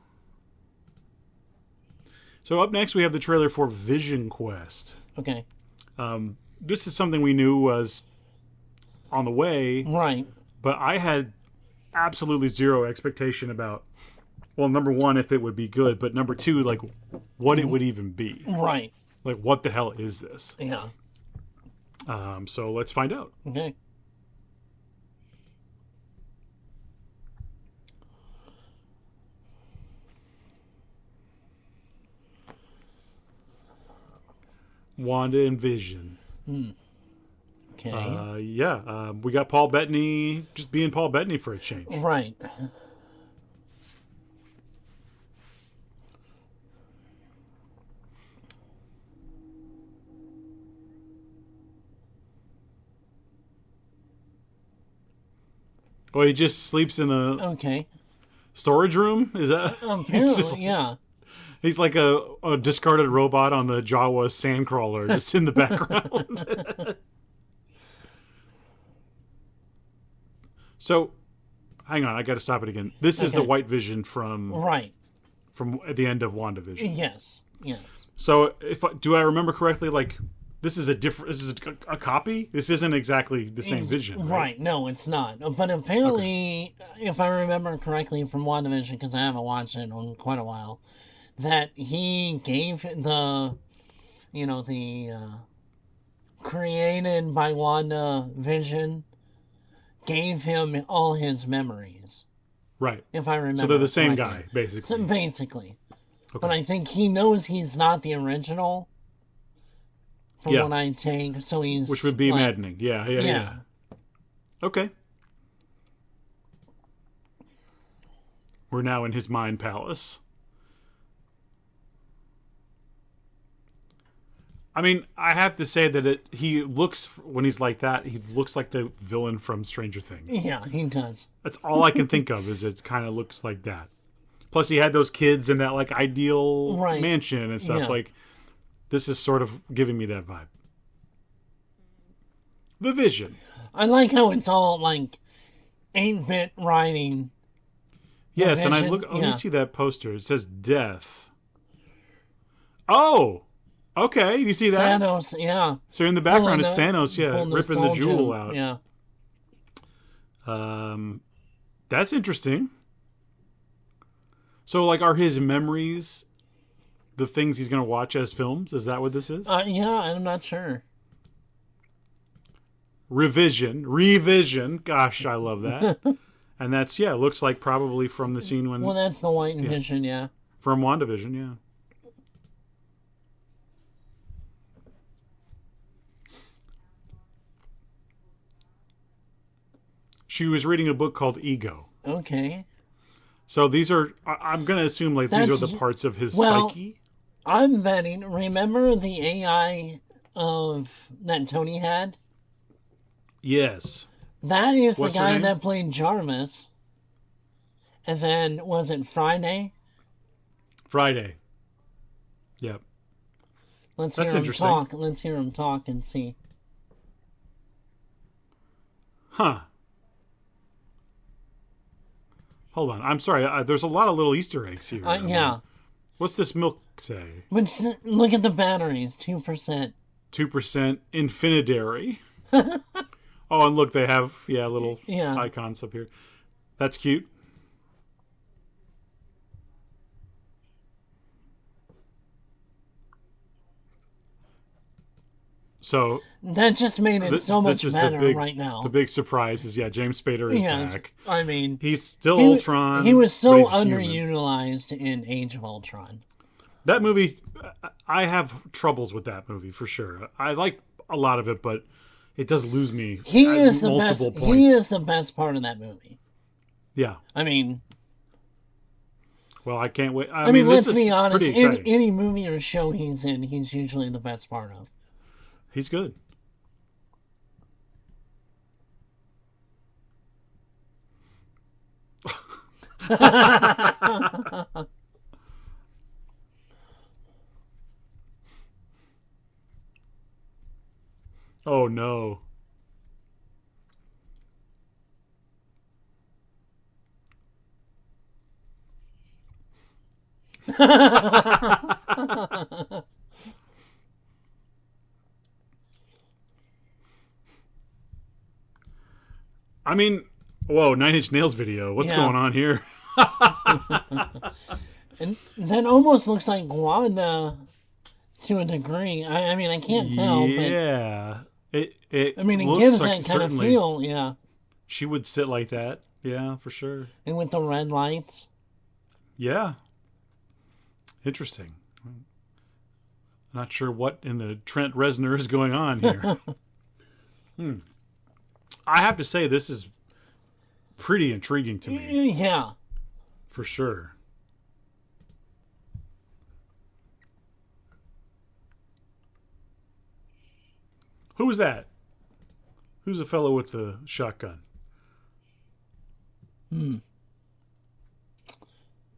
So up next, we have the trailer for Vision Quest. Okay. This is something we knew was on the way. Right. But I had absolutely zero expectation about, well, number one, if it would be good, but number two, like, what it would even be. Right. Like, what the hell is this? Yeah. So let's find out. Okay. Wanda and Vision. Okay. We got Paul Bettany just being Paul Bettany for a change. Right. Oh, he just sleeps in a storage room? Is that? Yeah. He's like a discarded robot on the Jawa sandcrawler just in the background. So, hang on, I got to stop it again. This is the White Vision from at the end of WandaVision. Yes. Yes. So, do I remember correctly? Like, this is a copy. This isn't exactly the same Vision, right? No, it's not. But apparently, if I remember correctly from WandaVision, because I haven't watched it in quite a while, that he gave the created by Wanda Vision, gave him all his memories. Right. If I remember. So they're the same correctly. guy, basically. So basically. Okay. But I think he knows he's not the original. From what I take, so he's... Which would be maddening. Yeah. Okay. We're now in his mind palace. I mean, I have to say that he looks, when he's like that, he looks like the villain from Stranger Things. Yeah, he does. That's all I can think of, is it kind of looks like that. Plus, he had those kids in that like ideal mansion and stuff. Yeah. Like, this is sort of giving me that vibe. The Vision. I like how it's all like 8-bit writing. Yes, and I look. Let me see that poster. It says Death. Oh, okay. You see that? Thanos, yeah. So in the background is Thanos, ripping the jewel out. Yeah. That's interesting. So, like, are his memories the things he's going to watch as films? Is that what this is? Yeah, I'm not sure. Revision. Gosh, I love that. And that's, it looks like probably from the scene when... Well, that's the White Vision, yeah. From WandaVision, yeah. She was reading a book called Ego. Okay. So these are, I'm going to assume, like, these are the parts of his psyche? I'm betting, remember the AI that Tony had? Yes. That is the guy that played Jarvis. And then, was it Friday? Friday. Yep. Let's hear him talk. Let's hear him talk and see. Huh. Hold on. I'm sorry. There's a lot of little Easter eggs here. Yeah. What's this milk say? Look at the batteries. 2%. 2% Infinidary. Oh, and look, they have, little icons up here. That's cute. So that just made it so much better right now. The big surprise is, James Spader is back. I mean, he's still Ultron. He was so underutilized in Age of Ultron. That movie, I have troubles with that movie for sure. I like a lot of it, but it does lose me. He is the best. Points. He is the best part of that movie. Yeah. I mean. Well, I can't wait. I mean, let's be honest. Any movie or show he's in, he's usually the best part of. He's good. Oh, no. I mean, whoa, 9 Inch Nails video. What's going on here? And that almost looks like Wanda to a degree. I mean, I can't tell. Yeah. It gives that kind of feel, yeah. She would sit like that. Yeah, for sure. And with the red lights. Yeah. Interesting. Not sure what in the Trent Reznor is going on here. I have to say, this is pretty intriguing to me. Yeah. For sure. Who was that? Who's the fellow with the shotgun?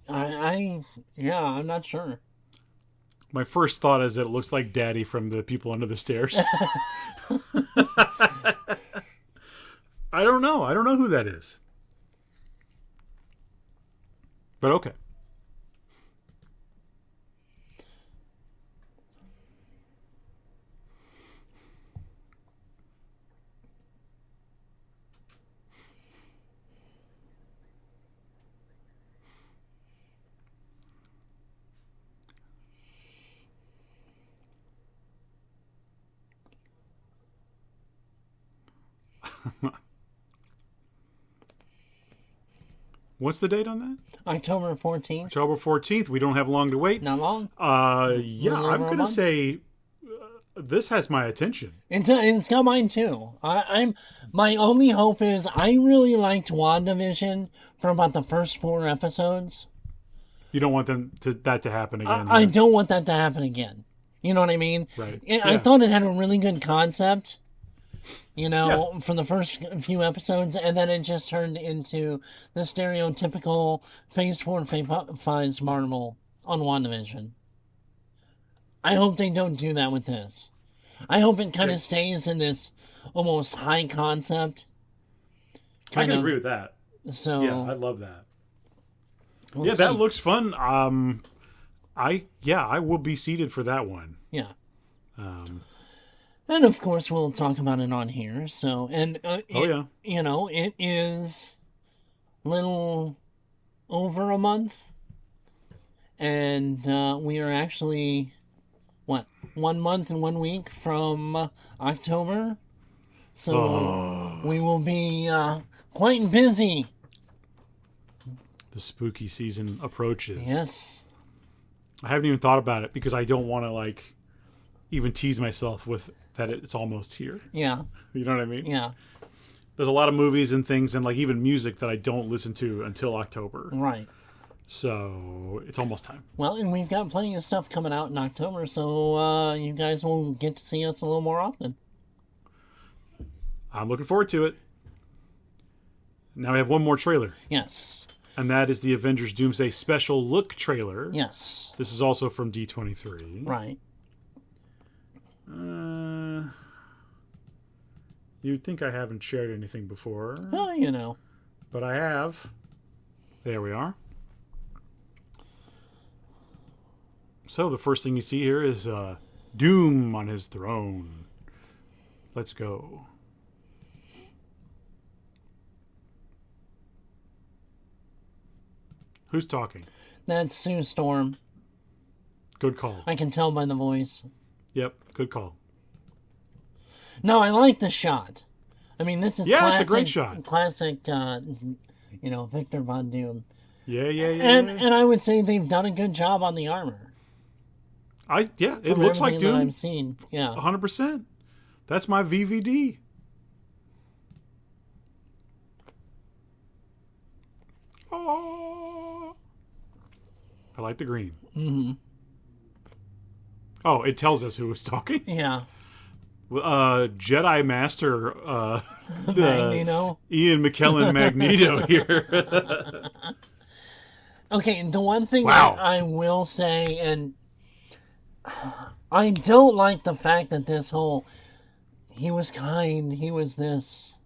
I'm not sure. My first thought is that it looks like Daddy from the People Under the Stairs. I don't know. I don't know who that is. But okay. What's the date on that? October 14th. October 14th. We don't have long to wait. Not long. I'm going to say this has my attention. It's got mine too. My only hope is I really liked WandaVision for about the first 4 episodes. You don't want that to happen again. I don't want that to happen again. You know what I mean? Right. I thought it had a really good concept, for the first few episodes, and then it just turned into the stereotypical Phase 4 Phase 5 Marvel on WandaVision. I hope they don't do that with this. I hope it kind of stays in this almost high concept. I can agree with that. So yeah, I love that. That looks fun. I will be seated for that one. Yeah. And of course we'll talk about it on here. So it is little over a month, and we are actually 1 month and 1 week from October. So we will be quite busy. The spooky season approaches. Yes. I haven't even thought about it because I don't want to even tease myself with that it's almost here. Yeah. You know what I mean? Yeah. There's a lot of movies and things and even music that I don't listen to until October. Right. So it's almost time. Well, and we've got plenty of stuff coming out in October, so you guys will get to see us a little more often. I'm looking forward to it. Now we have one more trailer. Yes. And that is the Avengers Doomsday Special Look trailer. Yes. This is also from D23. Right. You'd think I haven't shared anything before. Well, But I have. There we are. So the first thing you see here is Doom on his throne. Let's go. Who's talking? That's Sue Storm. Good call. I can tell by the voice. Yep, good call. No, I like the shot. I mean, this is classic, it's a great shot. Classic, Victor Von Doom. Yeah. And I would say they've done a good job on the armor. It looks like Doom. That I've seen. Yeah. 100%. That's my VVD. Oh. I like the green. Mm-hmm. Oh, it tells us who was talking? Yeah. Jedi Master Magneto. Ian McKellen Magneto here. Okay, the one thing that I will say, and I don't like the fact that this whole he was kind, he was this.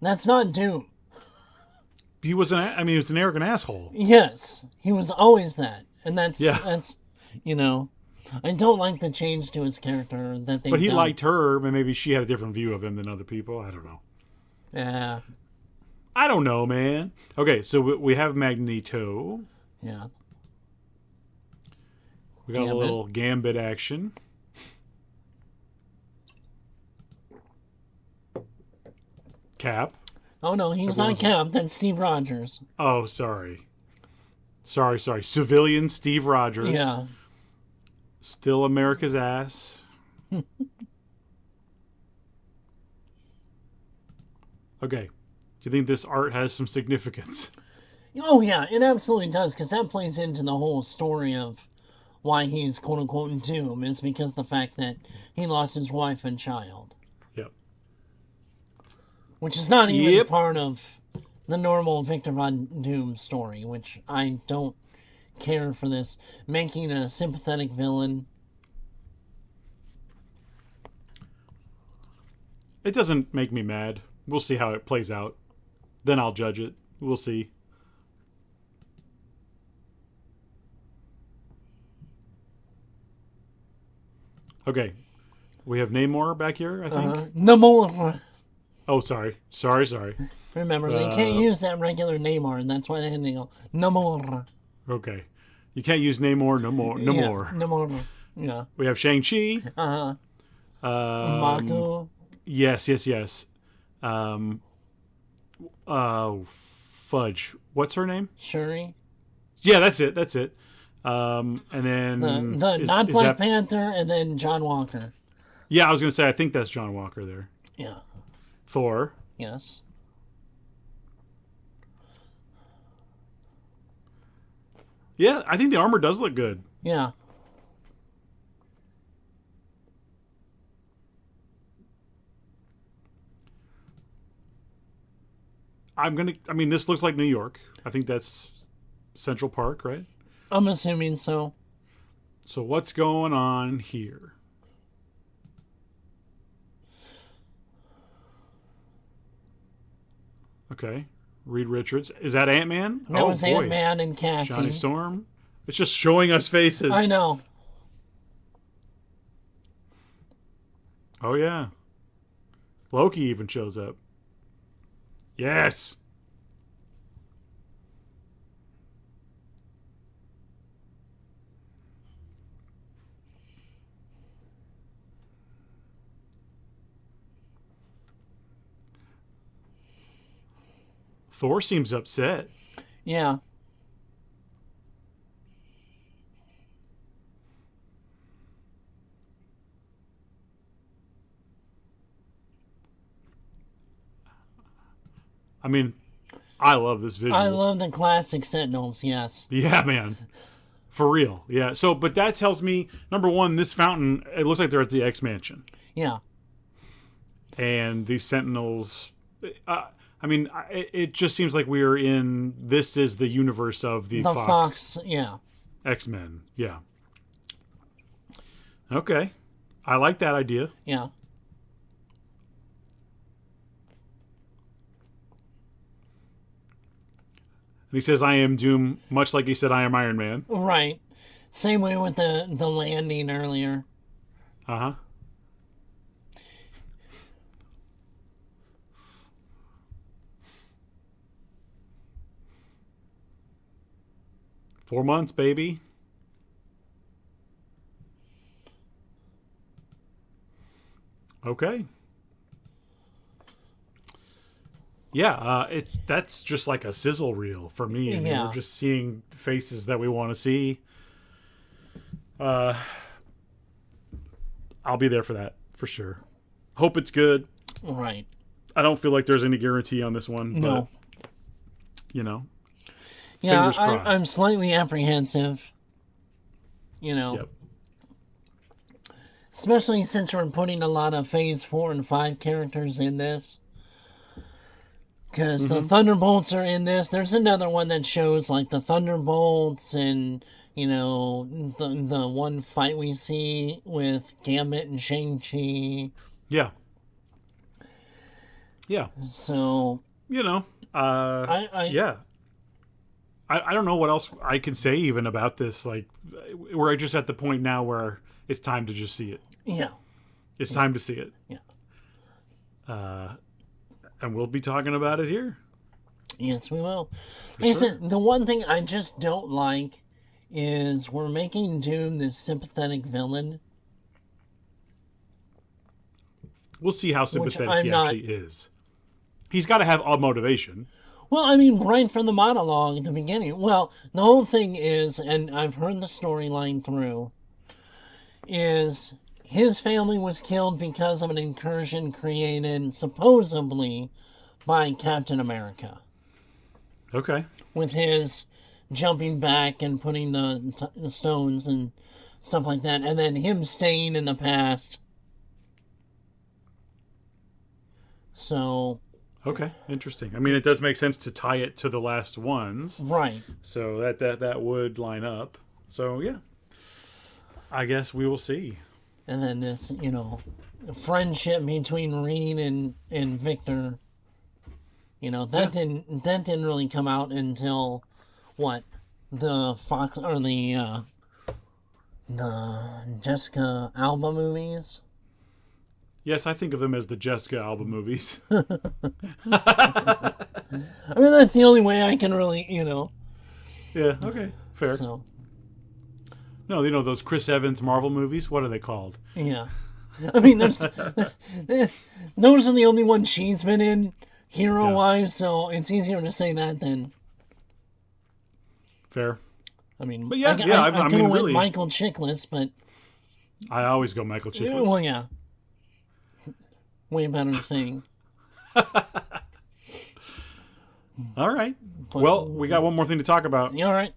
That's not Doom. He was an arrogant asshole. Yes, he was always that. And that's I don't like the change to his character that they. But he liked her, but maybe she had a different view of him than other people. I don't know. Yeah. I don't know, man. Okay, so we have Magneto. Yeah. We got a little Gambit action. Cap. Oh no, he's not Cap. That's Steve Rogers. Oh, sorry. Civilian Steve Rogers. Yeah. Still America's ass. Okay. Do you think this art has some significance? Oh, yeah, it absolutely does, because that plays into the whole story of why he's quote-unquote Doom, is because the fact that he lost his wife and child. Yep. Which is not even part of the normal Victor Von Doom story, which I don't care for this. Making a sympathetic villain. It doesn't make me mad. We'll see how it plays out. Then I'll judge it. We'll see. Okay. We have Namor back here, I think. Namor. Oh, sorry. Sorry. Remember, they can't use that regular Namor, and that's why they had to go, Namor. Okay. You can't use Namor no more. Yeah, Namor. Yeah. We have Shang-Chi. Uh-huh. Mako. Yes. Fudge. What's her name? Shuri. Yeah, that's it. And then not Black Panther, and then John Walker. Yeah, I was gonna say I think that's John Walker there. Yeah. Thor. Yes. Yeah, I think the armor does look good. Yeah. I mean, this looks like New York. I think that's Central Park, right? I'm assuming so. So what's going on here? Okay. Reed Richards. Is that Ant-Man? That was Ant-Man and Cassie. Johnny Storm. It's just showing us faces. I know. Oh, yeah. Loki even shows up. Yes. Thor seems upset. Yeah. I mean, I love this visual. I love the classic Sentinels, yes. Yeah, man. For real. Yeah. So, but that tells me, number one, this fountain, it looks like they're at the X Mansion. Yeah. And these Sentinels, I mean, it just seems like we are in, this is the universe of the Fox. Yeah. X-Men. Yeah. Okay. I like that idea. Yeah. And he says, I am Doom, much like he said, I am Iron Man. Right. Same way with the landing earlier. Uh-huh. Four months, baby. Okay. Yeah, that's just like a sizzle reel for me. I mean, we're just seeing faces that we want to see. I'll be there for that, for sure. Hope it's good. Right. I don't feel like there's any guarantee on this one. No. But, you know. Yeah, I'm slightly apprehensive. You know. Yep. Especially since we're putting a lot of Phase 4 and 5 characters in this. Because the Thunderbolts are in this. There's another one that shows, like, the Thunderbolts and, you know, the one fight we see with Gambit and Shang-Chi. Yeah. Yeah. So... You know, yeah. I don't know what else I can say even about this. Like, we're just at the point now where it's time to just see it. Yeah. It's time to see it. Yeah. And we'll be talking about it here. Yes, we will. Like I said, the one thing I just don't like is we're making Doom this sympathetic villain. We'll see how sympathetic he actually is. He's got to have a motivation. Well, I mean, right from the monologue at the beginning. Well, the whole thing is, and I've heard the storyline through, is his family was killed because of an incursion created, supposedly, by Captain America. Okay. With his jumping back and putting the stones and stuff like that. And then him staying in the past. So... Okay, interesting. I mean, it does make sense to tie it to the last ones. Right. So that would line up. So, yeah. I guess we will see. And then this, you know, friendship between Reed and Victor, you know, that didn't really come out until what? The Fox or the Jessica Alba movies. Yes, I think of them as the Jessica Alba movies. I mean, that's the only way I can really, you know. Yeah, okay, fair. So. No, you know, those Chris Evans Marvel movies, what are they called? Yeah. I mean, those are the only ones she's been in, hero-wise, so it's easier to say that than... Fair. I mean, but yeah, I mean, went really. Michael Chiklis, but... I always go Michael Chiklis. Well, yeah. Way better thing. All right. Well, we got one more thing to talk about. All right.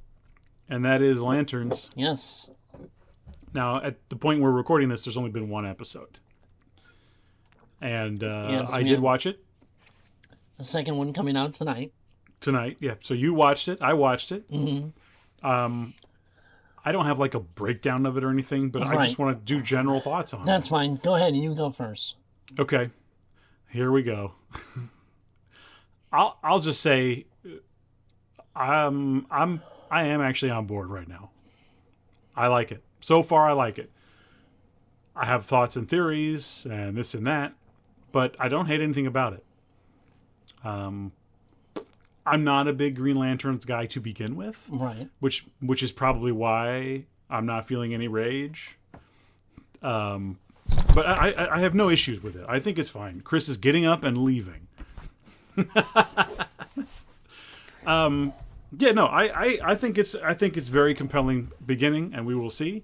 And that is Lanterns. Yes. Now, at the point we're recording this, there's only been one episode. And I did watch it. The second one coming out tonight. Tonight, yeah. So you watched it. I watched it. Mm-hmm. I don't have like a breakdown of it or anything, but I just want to do general thoughts on it. That's fine. Go ahead. You go first. Okay. Here we go. I'll just say I am actually on board right now. I like it. So far I like it. I have thoughts and theories and this and that, but I don't hate anything about it. I'm not a big Green Lanterns guy to begin with. Right. Which is probably why I'm not feeling any rage. But I have no issues with it. I think it's fine. Chris is getting up and leaving. Yeah, no, I think it's very compelling beginning, and we will see.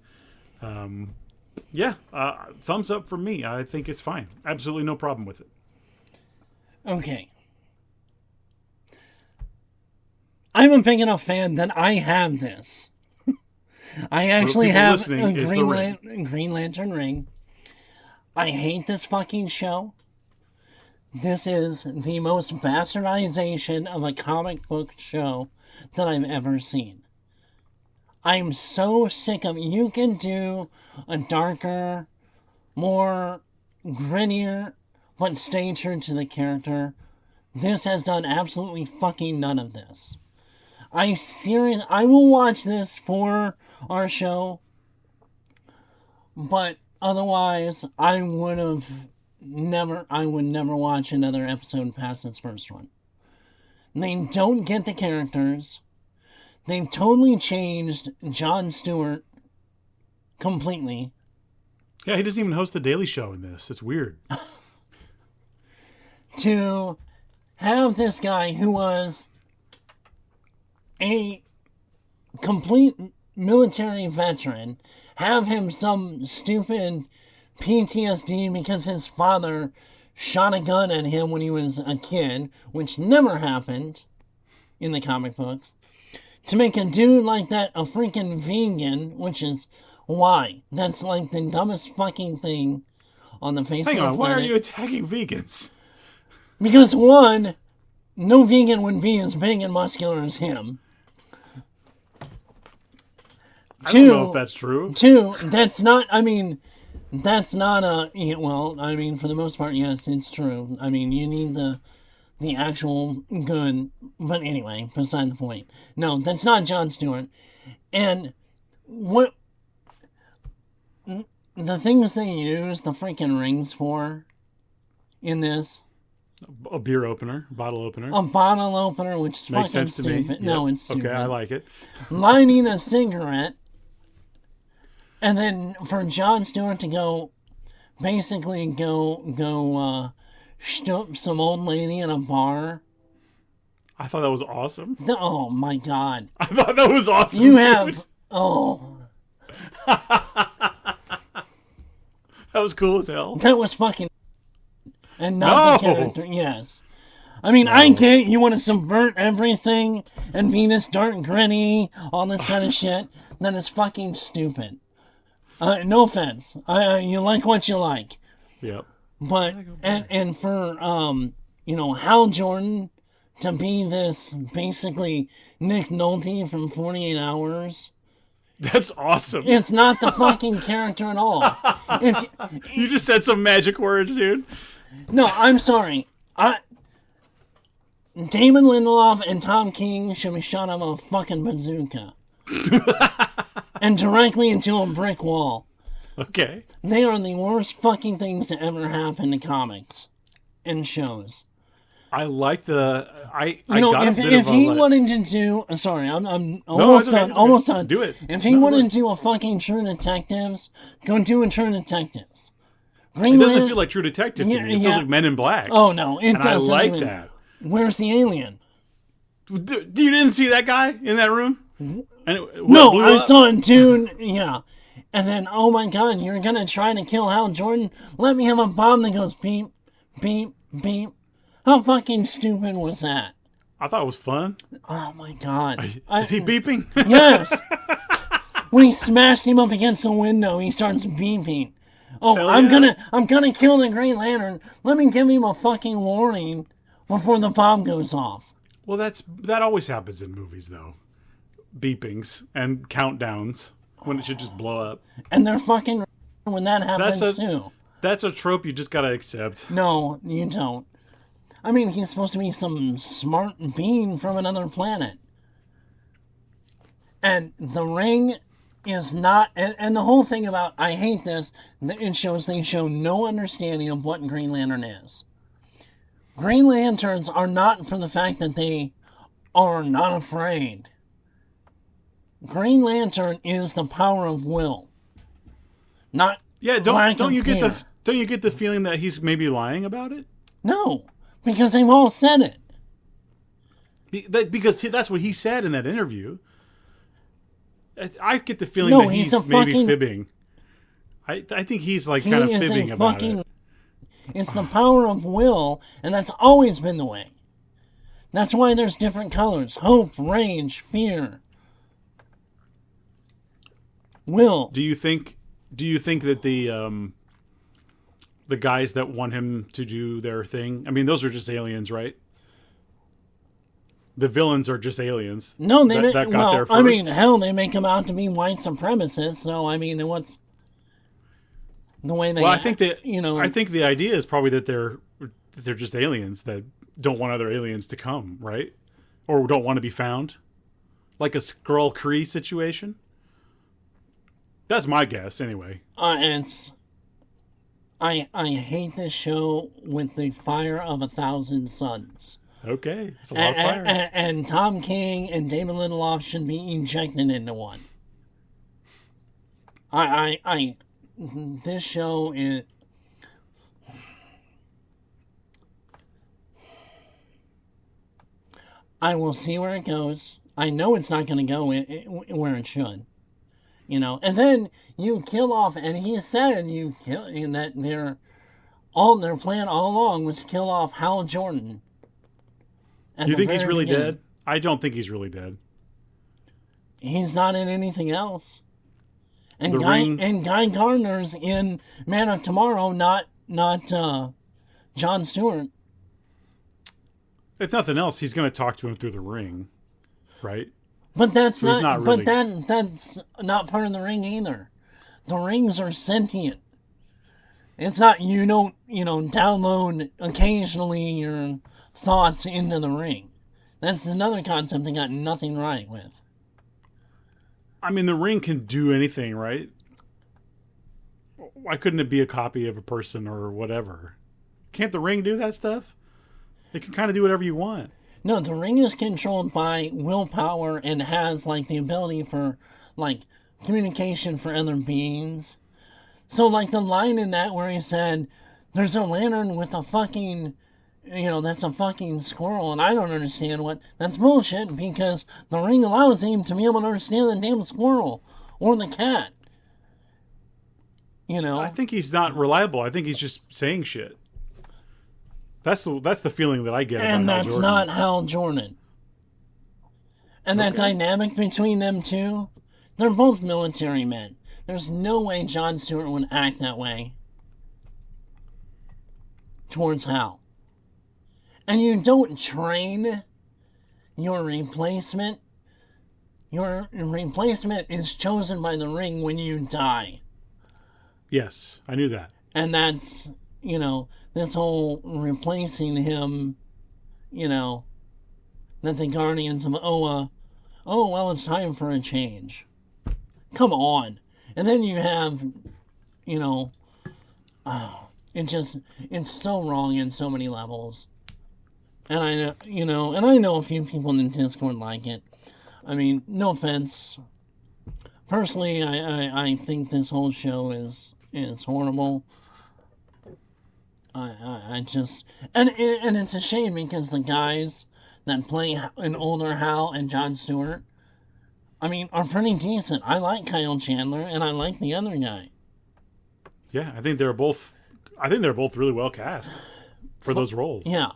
Thumbs up from me. I think it's fine. Absolutely no problem with it. Okay. I'm a big enough fan that I have this. I actually have a Green Lantern ring. I hate this fucking show. This is the most bastardization of a comic book show that I've ever seen. I'm so sick of it. You can do a darker, more grittier, but stay true to the character. This has done absolutely fucking none of this. I will watch this for our show, but otherwise, I would never watch another episode past this first one. They don't get the characters. They've totally changed Jon Stewart completely. Yeah, he doesn't even host the Daily Show in this. It's weird. To have this guy who was a complete military veteran, have him some stupid PTSD because his father shot a gun at him when he was a kid, which never happened in the comic books. To make a dude like that a freaking vegan, which is why. That's like the dumbest fucking thing on the face of the planet. Why are you attacking vegans? Because one, no vegan would be as big and muscular as him. I don't know if that's true. Two, that's not for the most part, yes, it's true. I mean, you need the actual good, but anyway, beside the point. No, that's not Jon Stewart. And what, the things they use the freaking rings for in this. A beer opener, a bottle opener. A bottle opener, which is makes fucking sense stupid. to me. No, yep. it's stupid. Okay, I like it. Lighting a cigarette. And then for Jon Stewart to go shtup some old lady in a bar. I thought that was awesome. Oh my god. I thought that was awesome. You have, oh. That was cool as hell. That was fucking, and not the character, yes. I mean, I get you want to subvert everything and be this dark and gritty, all this kind of shit. That is fucking stupid. No offense. You like what you like. Yep. But, and for, Hal Jordan to be this basically Nick Nolte from 48 Hours. That's awesome. It's not the fucking character at all. You just said some magic words, dude. No, I'm sorry. Damon Lindelof and Tom King should be shot out of a fucking bazooka. And directly into a brick wall. Okay. They are the worst fucking things to ever happen to comics and shows. I like the. If he wanted to do, sorry, I'm almost done. Almost done. Do it. If he wanted to do a fucking True Detectives, go do a True Detectives. It doesn't feel like True Detective to me. It feels like Men in Black. Oh no, it doesn't. I like that. Where's the alien? You didn't see that guy in that room? No, I saw him, dude. Yeah. And then, oh my god, you're gonna try to kill Hal Jordan? Let me have a bomb that goes beep, beep, beep. How fucking stupid was that? I thought it was fun. Oh my god. Is he beeping? Yes. When he smashed him up against the window, he starts beeping. Oh, I'm gonna kill the Green Lantern. Let me give him a fucking warning. before the bomb goes off. Well, that always happens in movies, though. Beepings and countdowns when it should just blow up. And they're fucking when that happens, too. That's a trope you just gotta accept. No, you don't. I mean, he's supposed to be some smart being from another planet. And the ring is not... And the whole thing about, I hate this, they show no understanding of what Green Lantern is. Green Lanterns are not for the fact that they are not afraid. Green Lantern is the power of will. Not don't you get the feeling that he's maybe lying about it? No, because they've all said it. Because that's what he said in that interview. I get the feeling that he's maybe fibbing. I think he's like kind of fibbing about it. It's the power of will, and that's always been the way. That's why there's different colors: hope, rage, fear, will. Do you think that the guys that want him to do their thing, I mean, those are just aliens, right? The villains are just aliens. No, that got there first. I mean, hell, they make them out to be white supremacists. So I mean, what's the way they? Well, I think that I think the idea is probably that they're just aliens that don't want other aliens to come, right? Or don't want to be found, like a Skrull Kree situation. That's my guess, anyway. I hate this show with the fire of 1,000 suns. Okay, it's a lot of fire. And Tom King and David Lindelof should be injected into one. This show is... I will see where it goes. I know it's not going to go where it should. And then you kill off, and he said that their plan all along was to kill off Hal Jordan. You think he's really dead? I don't think he's really dead. He's not in anything else. And Guy Gardner's in Man of Tomorrow, not Jon Stewart. If nothing else, he's going to talk to him through the ring, right? But that's so not really... But that's not part of the ring either. The rings are sentient. It's not you don't download occasionally your thoughts into the ring. That's another concept they got nothing right with. I mean, the ring can do anything, right? Why couldn't it be a copy of a person or whatever? Can't the ring do that stuff? It can kind of do whatever you want. No, the ring is controlled by willpower and has, like, the ability for, like, communication for other beings. So, like, the line in that where he said, there's a lantern with a fucking, that's a fucking squirrel, and I don't understand that's bullshit, because the ring allows him to be able to understand the damn squirrel, or the cat. I think he's not reliable. I think he's just saying shit. That's the feeling that I get. And that's not Hal Jordan. And that dynamic between them two, they're both military men. There's no way Jon Stewart would act that way towards Hal. And you don't train your replacement. Your replacement is chosen by the ring when you die. Yes, I knew that. And that's, this whole replacing him, that the Guardians of well, it's time for a change. Come on. And then you have, it's so wrong in so many levels. And I know a few people in the Discord like it. I mean, no offense. Personally, I think this whole show is horrible. I just... And it's a shame because the guys that play an older Hal and Jon Stewart, I mean, are pretty decent. I like Kyle Chandler, and I like the other guy. Yeah, I think they're both really well cast for those roles. Yeah.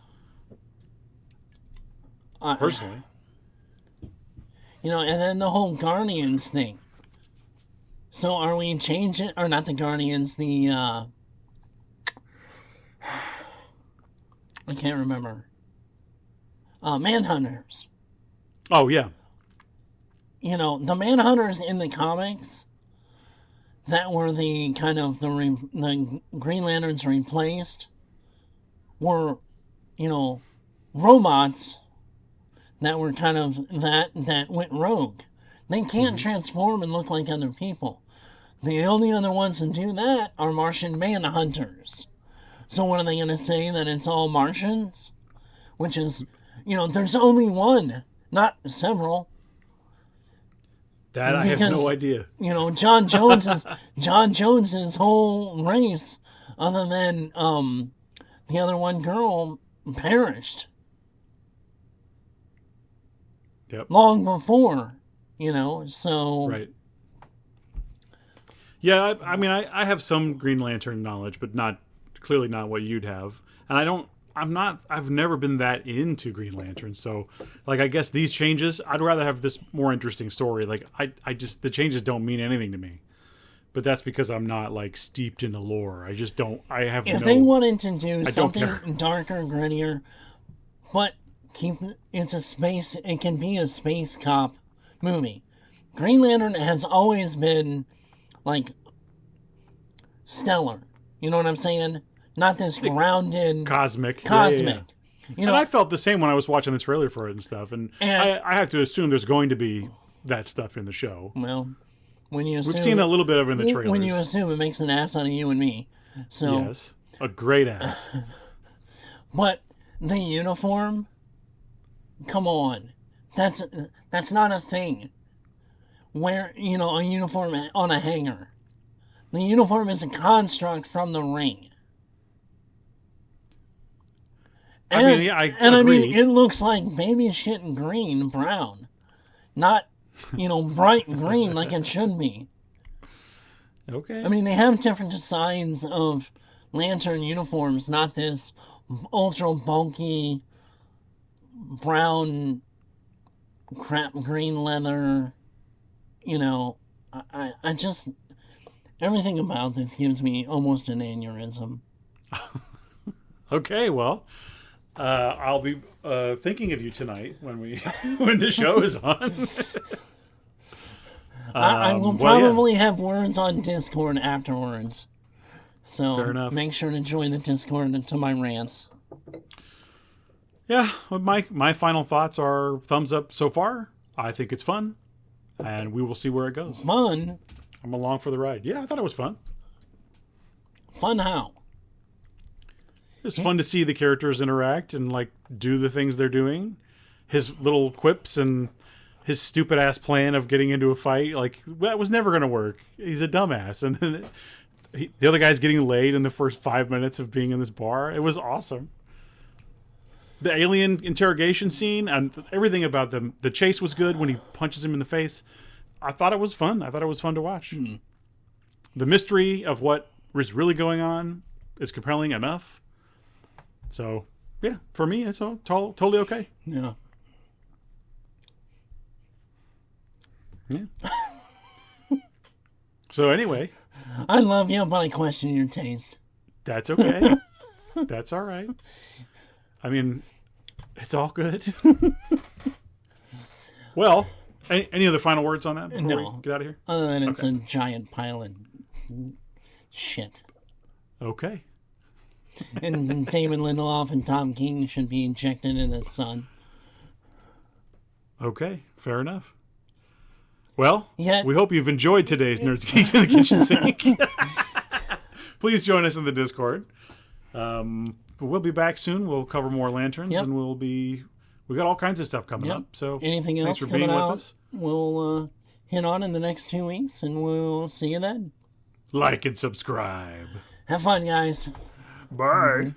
Personally. And then the whole Guardians thing. So are we changing... Or not the Guardians, the... I can't remember. Manhunters. Oh, yeah. You know, the Manhunters in the comics that were the kind of the Green Lanterns replaced were, you know, robots that were kind of that went rogue. They can't transform and look like other people. The only other ones to do that are Martian Manhunters. So what are they going to say, that it's all Martians? Which is, you know, there's only one, not several. That I have no idea. You know, John Jones's whole race, other than the other one girl, perished. Yep. Long before, you know, so... Right. Yeah, I mean, I have some Green Lantern knowledge, but clearly not what you'd have. And I've never been that into Green Lantern, so, like, I guess these changes, I'd rather have this more interesting story. Like, the changes don't mean anything to me. But that's because I'm not, like, steeped in the lore. If they wanted to do something darker, grittier, but it can be a space cop movie. Green Lantern has always been, like, stellar. You know what I'm saying? Not this grounded... Cosmic. Yeah. You know, and I felt the same when I was watching the trailer for it and stuff. And I have to assume there's going to be that stuff in the show. Well, we've seen a little bit of it in the trailers. When you assume, it makes an ass out of you and me. So, yes, a great ass. But the uniform... Come on. That's not a thing. Wear, you know, a uniform on a hanger. The uniform is a construct from the ring. I mean, it looks like baby shit green, brown. Not, you know, bright green like it should be. Okay. I mean, they have different designs of lantern uniforms, not this ultra bulky brown crap green leather. You know, I just... Everything about this gives me almost an aneurysm. Okay, well, I'll be thinking of you tonight when when the show is on. I will probably have words on Discord afterwards. So fair enough. Make sure to join the Discord to my rants. Yeah, well, my final thoughts are thumbs up so far. I think it's fun, and we will see where it goes. Fun? I'm along for the ride. Yeah, I thought it was fun. Fun how? It was fun to see the characters interact and, like, do the things they're doing. His little quips and his stupid ass plan of getting into a fight, like, that was never going to work. He's a dumbass. And then the other guy's getting laid in the first 5 minutes of being in this bar. It was awesome. The alien interrogation scene and everything about them. The chase was good when he punches him in the face. I thought it was fun. I thought it was fun to watch. The mystery of what is really going on is compelling enough. So, yeah, for me, it's all totally okay. Yeah. Yeah. So anyway. I love you, but I question your taste. That's okay. That's all right. I mean, it's all good. Well, any other final words on that before we get out of here? Other than it's a giant pile of shit. Okay. And Damon Lindelof and Tom King should be injected in the sun. Okay, fair enough. Well, we hope you've enjoyed today's Nerds Geeks in the Kitchen Sink. Please join us in the Discord. We'll be back soon. We'll cover more lanterns, and we got all kinds of stuff coming up. So anything else thanks for being with us. We'll hit on in the next 2 weeks, and we'll see you then. Like and subscribe. Have fun, guys. Bye.